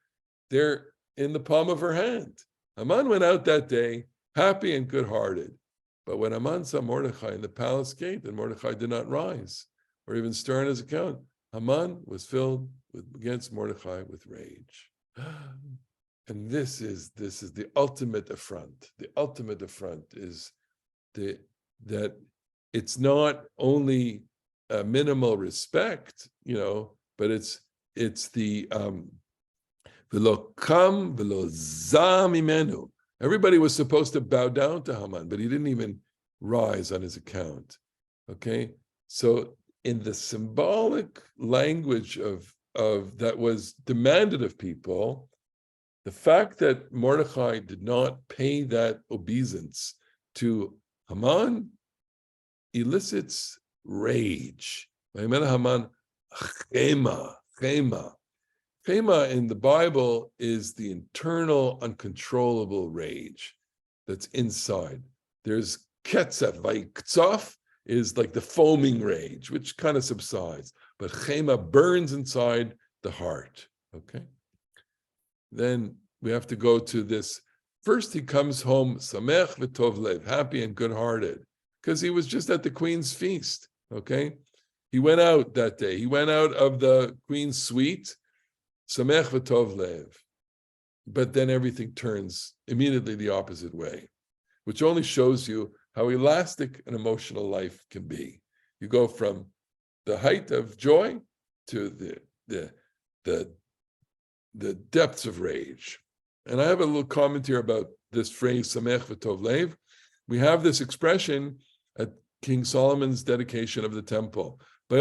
they're in the palm of her hand. Haman went out that day happy and good-hearted. But when Haman saw Mordechai in the palace gate, and Mordechai did not rise or even stir on his account, Haman was filled against Mordechai with rage. And this is the ultimate affront. The ultimate affront is that it's not only a minimal respect, but it's the v'lo kam v'lo za mimenu. Everybody was supposed to bow down to Haman, but he didn't even rise on his account. Okay, so in the symbolic language of that was demanded of people, the fact that Mordechai did not pay that obeisance to Haman elicits rage. Haman, chema. Chema in the Bible is the internal, uncontrollable rage that's inside. There's ketzef, vaiktzaf is like the foaming rage, which kind of subsides. But chema burns inside the heart, okay? Then we have to go to this. First, he comes home, samech v'tov lev, happy and good-hearted, because he was just at the queen's feast, okay? He went out that day. He went out of the queen's suite, samech v'tov lev. But then everything turns immediately the opposite way, which only shows you how elastic an emotional life can be. You go from the height of joy to the depths of rage. And I have a little comment here about this phrase, samech v'tov lev. We have this expression at King Solomon's dedication of the temple. On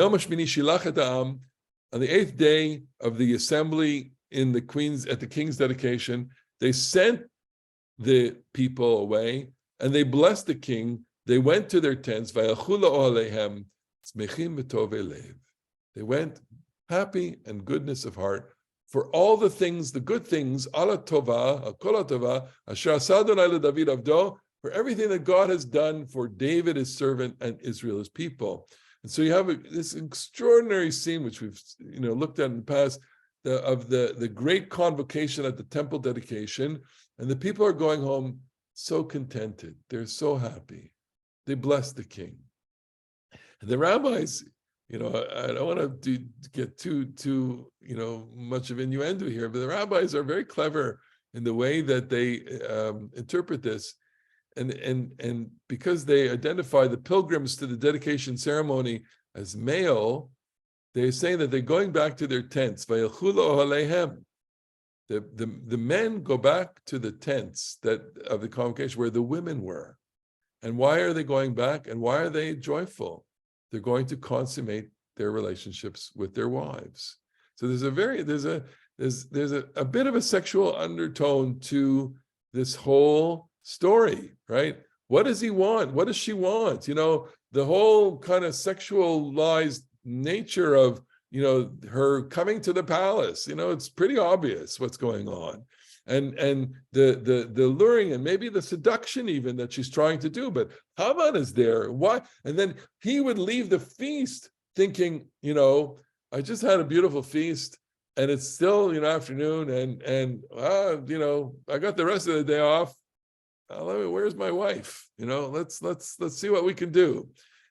the 8th day of the assembly at the king's dedication, they sent the people away and they blessed the king. They went to their tents. They went happy and goodness of heart for all the things, the good things, ala tova, kol tova, asher asa Adonai leDavid avdo, for everything that God has done for David, his servant, and Israel, his people. And so you have this extraordinary scene, which we've looked at in the past, of the great convocation at the temple dedication, and the people are going home so contented. They're so happy. They bless the king. And the rabbis, I don't want to get too much of innuendo here, but the rabbis are very clever in the way that they interpret this. And because they identify the pilgrims to the dedication ceremony as male, they're saying that they're going back to their tents. The men go back to the tents of the convocation where the women were. And why are they going back? And why are they joyful? They're going to consummate their relationships with their wives. So there's a bit of a sexual undertone to this whole story, right? What does he want? What does she want? The whole kind of sexualized nature of, her coming to the palace. It's pretty obvious what's going on. And the luring and maybe the seduction even that she's trying to do, but Haman is there. Why? And then he would leave the feast thinking, I just had a beautiful feast and it's still, afternoon and I got the rest of the day off. Where's my wife? Let's see what we can do.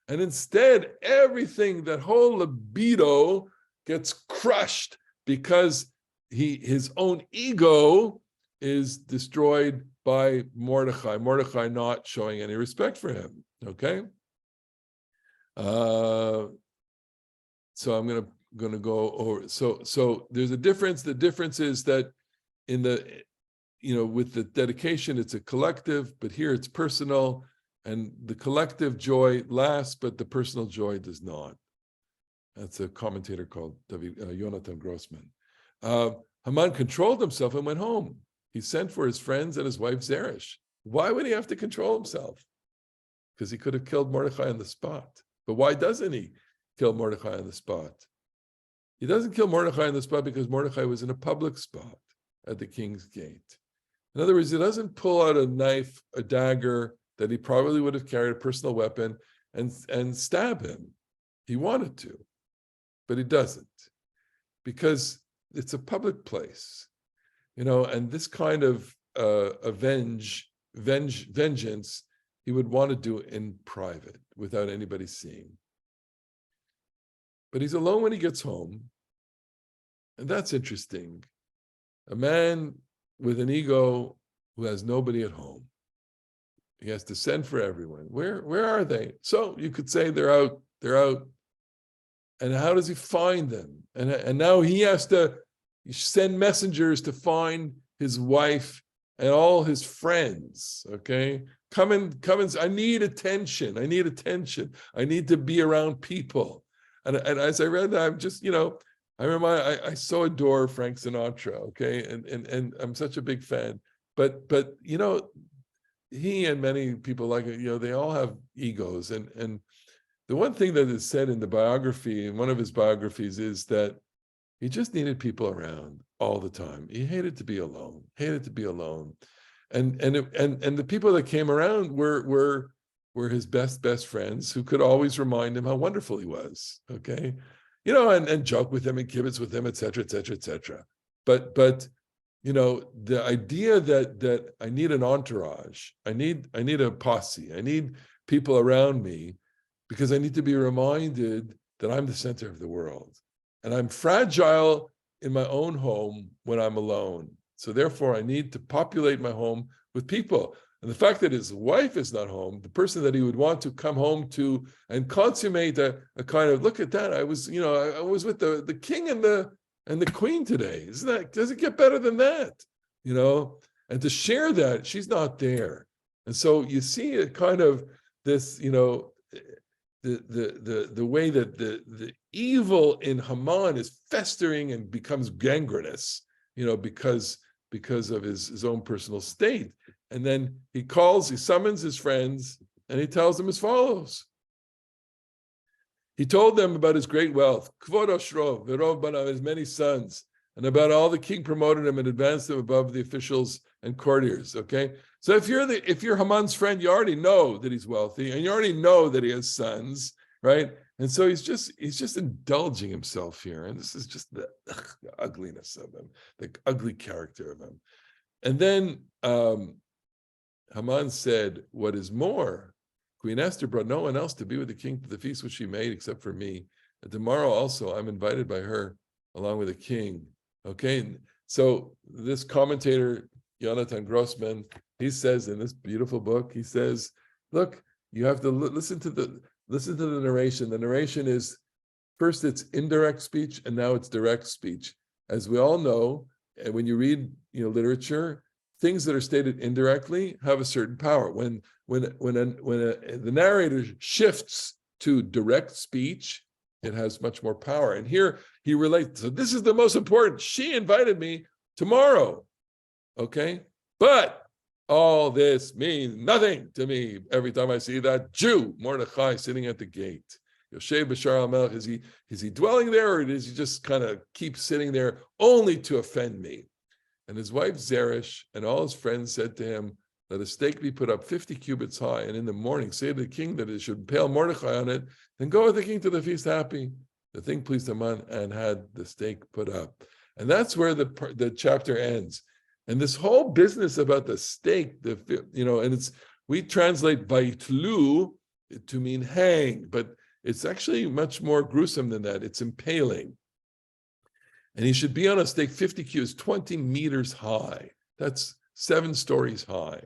And instead, everything, that whole libido gets crushed because his own ego is destroyed by Mordechai not showing any respect for him. Okay. So I'm gonna go over. So there's a difference. The difference is that with the dedication, it's a collective, but here it's personal, and the collective joy lasts, but the personal joy does not. That's a commentator called Jonathan Grossman. Haman controlled himself and went home. He sent for his friends and his wife Zeresh. Why would he have to control himself? Because he could have killed Mordechai on the spot. But why doesn't he kill Mordechai on the spot? He doesn't kill Mordechai on the spot because Mordechai was in a public spot at the king's gate. In other words, he doesn't pull out a knife, a dagger that he probably would have carried, a personal weapon, and stab him. He wanted to, but he doesn't, because it's a public place, and this kind of vengeance he would want to do in private without anybody seeing. But he's alone when he gets home, and that's interesting. A man with an ego who has nobody at home. He has to send for everyone. Where are they? So you could say they're out. And how does he find them? And now he has to send messengers to find his wife and all his friends. Okay, come and I need attention. I need to be around people. And as I read that, I'm just, I remember I so adore Frank Sinatra, okay, and I'm such a big fan. But he and many people like it, they all have egos, and the one thing that is said in the biography, in one of his biographies, is that he just needed people around all the time. He hated to be alone. And the people that came around were his best friends, who could always remind him how wonderful he was. Okay, and joke with him and kibitz with him, et cetera, et cetera, et cetera. But the idea that I need an entourage, I need a posse, I need people around me, because I need to be reminded that I'm the center of the world. And I'm fragile in my own home when I'm alone. So therefore, I need to populate my home with people. And the fact that his wife is not home, the person that he would want to come home to and consummate a kind of, look at that, I was with the king and the queen today. Does it get better than that? And to share that, she's not there. And so you see a kind of this, the way that the evil in Haman is festering and becomes gangrenous, because of his own personal state. And then he summons his friends, and he tells them as follows. He told them about his great wealth, Kvod Oshrov, Verov Banav, his many sons, and about all the king promoted him and advanced him above the officials and courtiers. Okay, so if you're Haman's friend, you already know that he's wealthy, and you already know that he has sons, right? And so he's just indulging himself here, and this is just the ugliness of him, the ugly character of him. And then Haman said, "What is more, Queen Esther brought no one else to be with the king to the feast which she made except for me. And tomorrow also I'm invited by her along with the king." Okay, so this commentator, Jonathan Grossman, he says in this beautiful book, he says, look, you have to listen to the narration. The narration is, first it's indirect speech, and now it's direct speech. As we all know, and when you read literature, things that are stated indirectly have a certain power. When the narrator shifts to direct speech, it has much more power. And here he relates. So this is the most important. She invited me tomorrow. Okay, but all this means nothing to me every time I see that Jew Mordechai sitting at the gate. Yoshev Bashar al-Melech, is he dwelling there, or does he just kind of keep sitting there only to offend me? And his wife Zeresh and all his friends said to him, let a stake be put up 50 cubits high, and in the morning say to the king that it should impale Mordechai on it, then go with the king to the feast happy. The thing pleased Haman and had the stake put up. And that's where the chapter ends. And this whole business about the stake, and we translate vaitlu to mean hang, but it's actually much more gruesome than that. It's impaling. And he should be on a stake 50 cubits, 20 meters high. That's 7 stories high.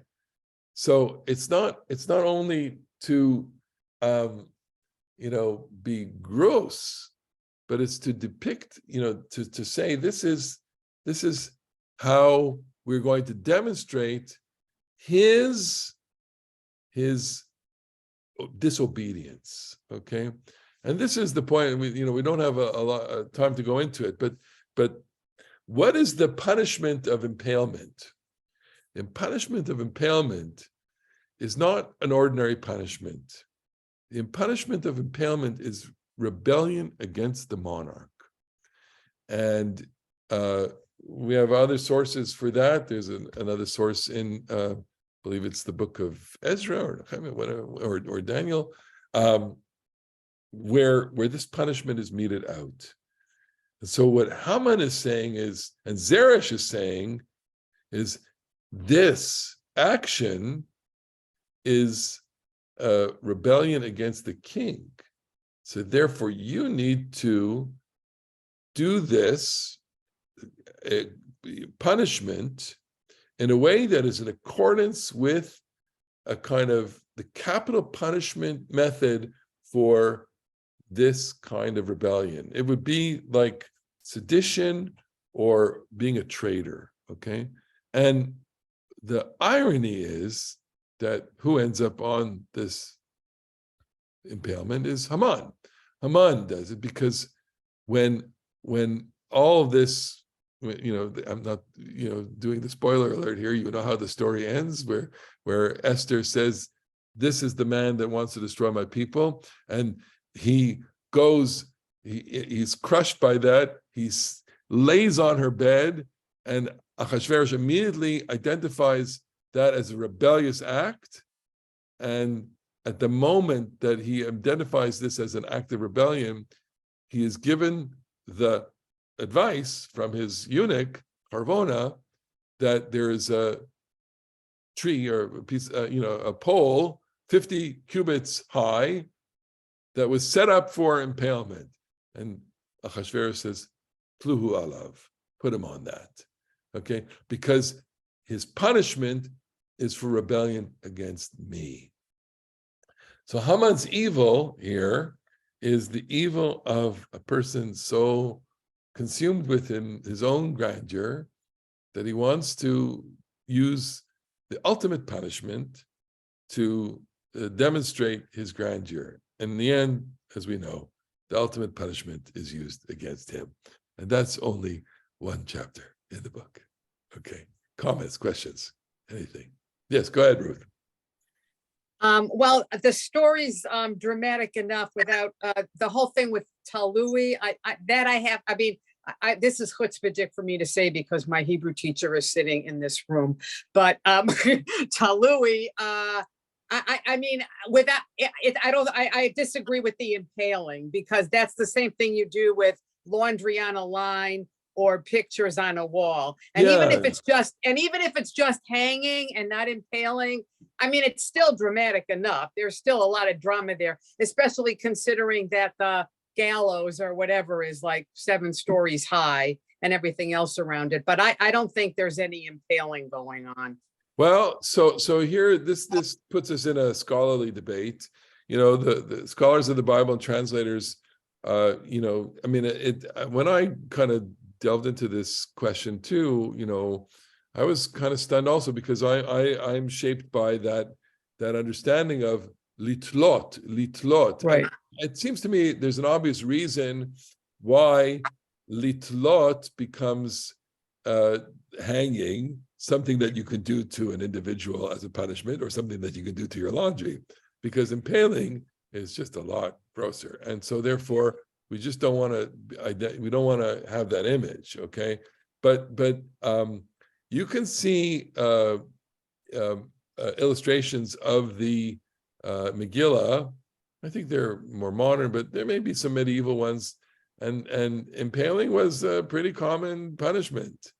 So it's not only to be gross, but it's to depict, to say this is how we're going to demonstrate his disobedience. Okay, and this is the point. We don't have a lot of time to go into it, but what is the punishment of impalement? The punishment of impalement is not an ordinary punishment. The punishment of impalement is rebellion against the monarch. And we have other sources for that. There's another source in, I believe it's the book of Ezra or Daniel, where this punishment is meted out. And so what Haman is saying is, and Zeresh is saying, is this action is a rebellion against the king. So therefore you need to do this punishment in a way that is in accordance with a kind of the capital punishment method for this kind of rebellion. It would be like sedition or being a traitor, okay? And the irony is that who ends up on this impalement is Haman. Haman does it, because when all of this, I'm not, doing the spoiler alert here, you know how the story ends, where Esther says, this is the man that wants to destroy my people, and he goes, he's crushed by that, he lays on her bed, and Achashverosh immediately identifies that as a rebellious act. And at the moment that he identifies this as an act of rebellion, he is given the advice from his eunuch, Harvona, that there is a tree or a piece, a pole 50 cubits high that was set up for impalement. And Achashverosh says, Pluhu alav, put him on that. Okay, because his punishment is for rebellion against me. So Haman's evil here is the evil of a person so consumed within his own grandeur that he wants to use the ultimate punishment to demonstrate his grandeur. And in the end, as we know, the ultimate punishment is used against him. And that's only one chapter in the book. Okay, comments, questions, anything? Yes, go ahead, Ruth.
Well, the story's dramatic enough without the whole thing with Talui. This is chutzpahdik for me to say because my Hebrew teacher is sitting in this room. But Talui, I disagree with the impaling, because that's the same thing you do with laundry on a line or pictures on a wall. And even if it's just hanging and not impaling, I mean, it's still dramatic enough. There's still a lot of drama there, especially considering that the gallows or whatever is like 7 stories high and everything else around it. But I don't think there's any impaling going on.
Well, so here, this puts us in a scholarly debate. The scholars of the Bible and translators, when I kind of delved into this question too, I was kind of stunned also, because I'm shaped by that understanding of litlot.
Right.
And it seems to me there's an obvious reason why litlot becomes hanging, something that you can do to an individual as a punishment, or something that you can do to your laundry, because impaling is just a lot grosser. And so therefore, we just don't want to have that image, okay? But you can see illustrations of the Megillah. I think they're more modern, but there may be some medieval ones. And impaling was a pretty common punishment.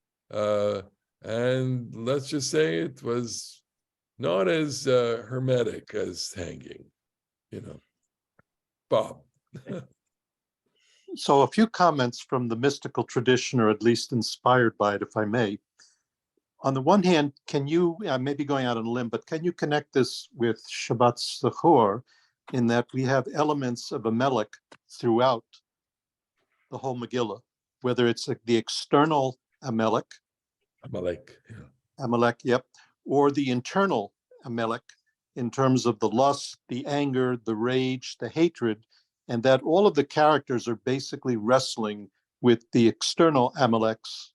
And let's just say it was not as hermetic as hanging, Bob.
So a few comments from the mystical tradition, or at least inspired by it, if I may. On the one hand, can you, maybe going out on a limb, but can you connect this with Shabbat Zachor, in that we have elements of Amalek throughout the whole Megillah, whether it's the external Amalek, yep, or the internal Amalek, in terms of the lust, the anger, the rage, the hatred, and that all of the characters are basically wrestling with the external Amaleks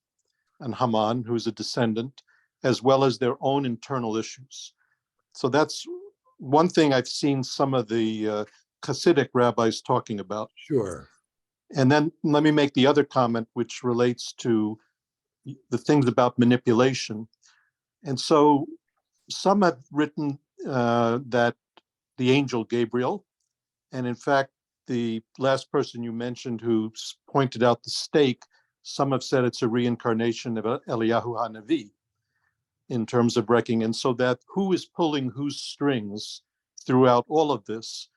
and Haman, who's a descendant, as well as their own internal issues. So that's one thing I've seen some of the Hasidic rabbis talking about.
Sure.
And then let me make the other comment, which relates to the things about manipulation. And so some have written that the angel Gabriel, and in fact, the last person you mentioned who pointed out the stake, some have said it's a reincarnation of Eliyahu HaNavi in terms of wrecking. And so that who is pulling whose strings throughout all of this,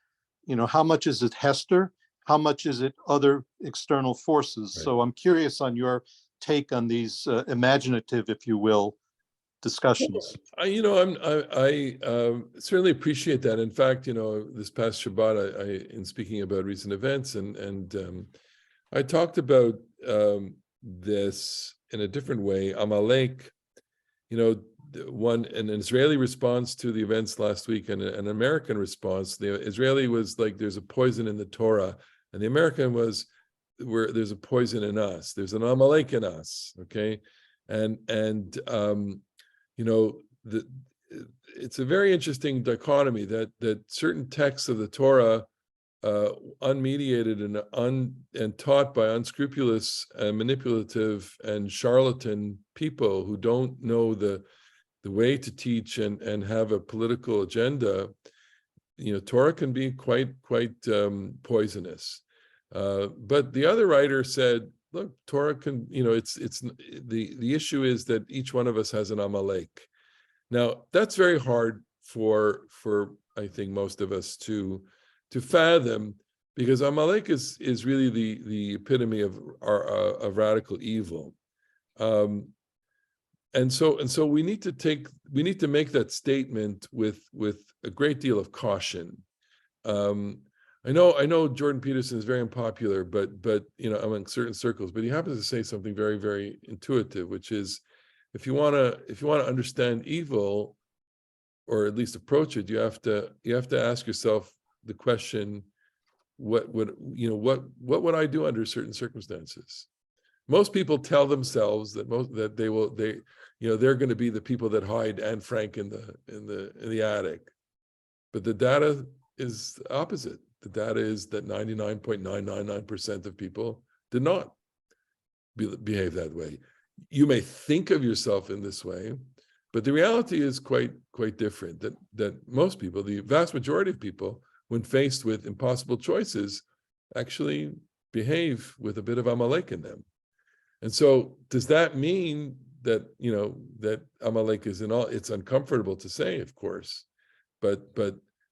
how much is it Hester? How much is it other external forces? Right. So I'm curious on your take on these imaginative, if you will, discussions.
I certainly appreciate that. In fact, this past Shabbat, I in speaking about recent events, and I talked about this in a different way. Amalek, an Israeli response to the events last week, and an American response. The Israeli was like, "There's a poison in the Torah," And the American was where there's a poison in us, there's an Amalek in us, okay? And you know, it's a very interesting dichotomy that certain texts of the Torah, unmediated and taught by unscrupulous and manipulative and charlatan people who don't know the way to teach and have a political agenda, you know, Torah can be quite poisonous. But the other writer said, look, Torah can, you know, it's the issue is that each one of us has an Amalek. Now, that's very hard for I think most of us to fathom, because Amalek is really the epitome of radical evil. And so we need to make that statement with a great deal of caution. I know Jordan Peterson is very unpopular, but you know, among certain circles, but he happens to say something very, very intuitive, which is, if you want to understand evil, or at least approach it, you have to ask yourself the question, what would I do under certain circumstances? Most people tell themselves that they're going to be the people that hide Anne Frank in the attic, but the data is opposite. The data is that 99.999% of people did not behave that way. You may think of yourself in this way, but the reality is quite different. That most people, the vast majority of people, when faced with impossible choices, actually behave with a bit of Amalek in them. And so, does that mean that, you know, that Amalek is in all? It's uncomfortable to say, of course, but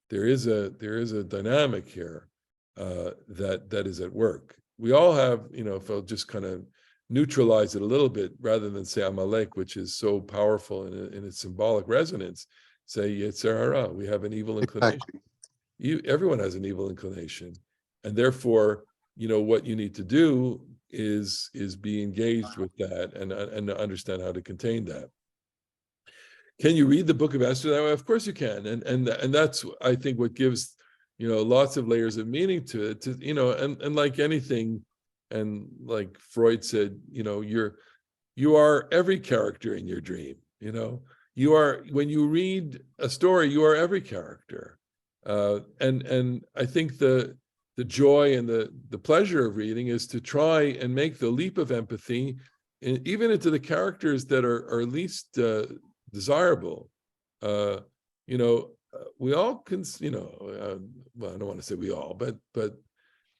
there is a dynamic here that is at work. We all have, you know, if I'll just kind of neutralize it a little bit, rather than say Amalek, which is so powerful in its symbolic resonance, say Yetzer Hara. We have an evil inclination. Everyone has an evil inclination, and therefore, you know, what you need to do is be engaged with that and understand how to contain that. Can you read the book of Esther that way? Of course you can, and that's, I think, what gives, you know, lots of layers of meaning to it. You know, and like anything, and like Freud said, you know, you are every character in your dream. You know, you are, when you read a story, you are every character, and I think the joy and the pleasure of reading is to try and make the leap of empathy, even into the characters that are least desirable. You know, we all can, you know, well, I don't want to say we all, but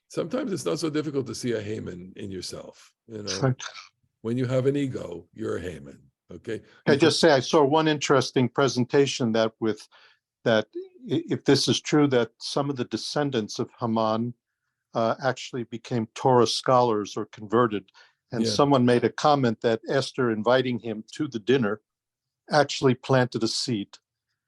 sometimes it's not so difficult to see a Haman in yourself. You know, when you have an ego, you're a Haman. Okay.
I just say I saw one interesting presentation that if this is true, that some of the descendants of Haman actually became Torah scholars or converted. And
Yeah.
someone made a comment that Esther inviting him to the dinner actually planted a seed.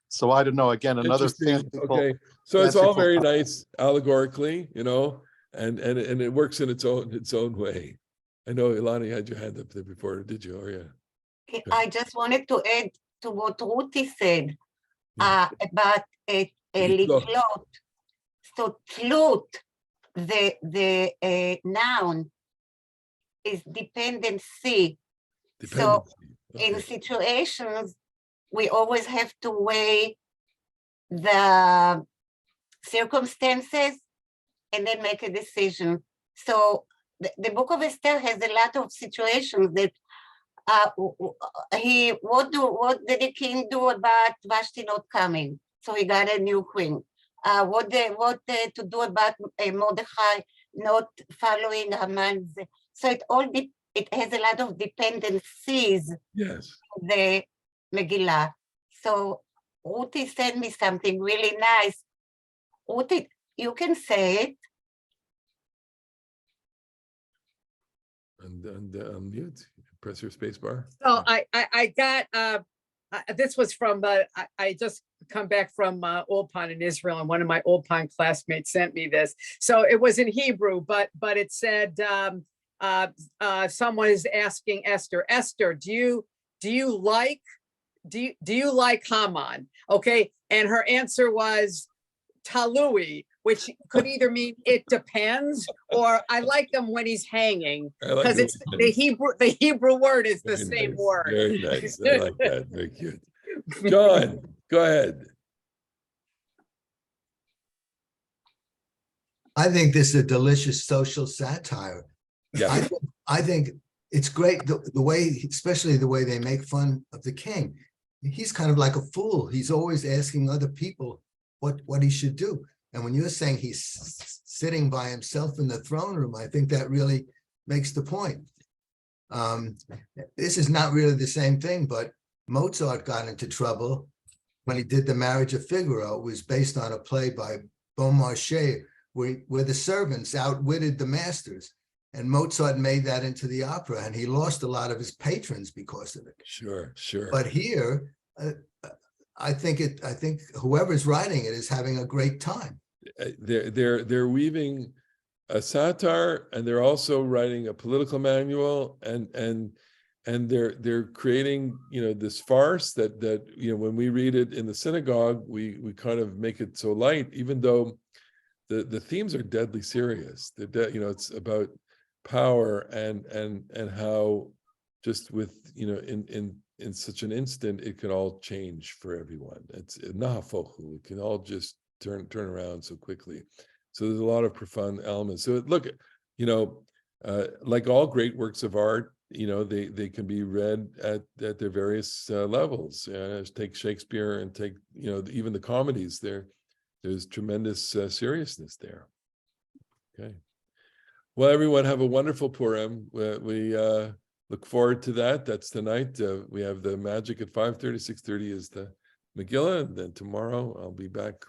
So I don't know, again, another fanciful.
Okay, so it's all very nice allegorically, you know, and it works in its own way. I know Ilani had your hand up there before, did you? Oh yeah.
I just wanted to add to what Ruthie said about a litlot. So tlut, the noun, is dependency. So in situations, we always have to weigh the circumstances and then make a decision. So the book of Esther has a lot of situations that what did the king do about Vashti not coming? So he got a new queen. What to do about Mordechai not following Haman's? So it has a lot of dependencies.
Yes.
The Megillah. So Ruthie sent me something really nice. Ruthie, you can say it.
And unmute. Press your space bar.
So I got this was from I just come back from Ulpan in Israel, and one of my Ulpan classmates sent me this. So it was in Hebrew, but it said someone is asking Esther, do you like Haman? Okay, and her answer was, talui, which could either mean it depends, or I like them when he's hanging,
I like
because
it
it's
when-
the Hebrew word is the
Very
same
nice,
word.
Very nice. I like that. Very cute. John, go ahead.
I think this is a delicious social satire.
Yeah,
I think it's great the way, especially the way they make fun of the king. He's kind of like a fool. He's always asking other people what he should do. And when you're saying he's sitting by himself in the throne room, I think that really makes the point. This is not really the same thing, but Mozart got into trouble when he did The Marriage of Figaro. It was based on a play by Beaumarchais, where the servants outwitted the masters. And Mozart made that into the opera, and he lost a lot of his patrons because of it.
sure.
But here, I think whoever's writing it is having a great time.
They're weaving a satire, and they're also writing a political manual, and they're creating, this farce that when we read it in the synagogue, we kind of make it so light, even though the themes are deadly serious. It's about power and how just with in such an instant it can all change for everyone. It's nahafochu. It can all just turn around so quickly. So there's a lot of profound elements. So look, like all great works of art, they can be read at their various levels. Take Shakespeare and take even the comedies. There's tremendous seriousness there. Okay. Well, everyone, have a wonderful Purim. We look forward to that. That's tonight. We have the magic at 5:30, 6:30 is the Megillah. And then tomorrow I'll be back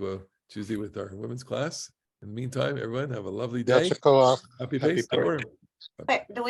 Tuesday with our women's class. In the meantime, everyone, have a lovely day.
Yahtzee Koach.
Happy
Happy
Pesach.
Purim.
But do we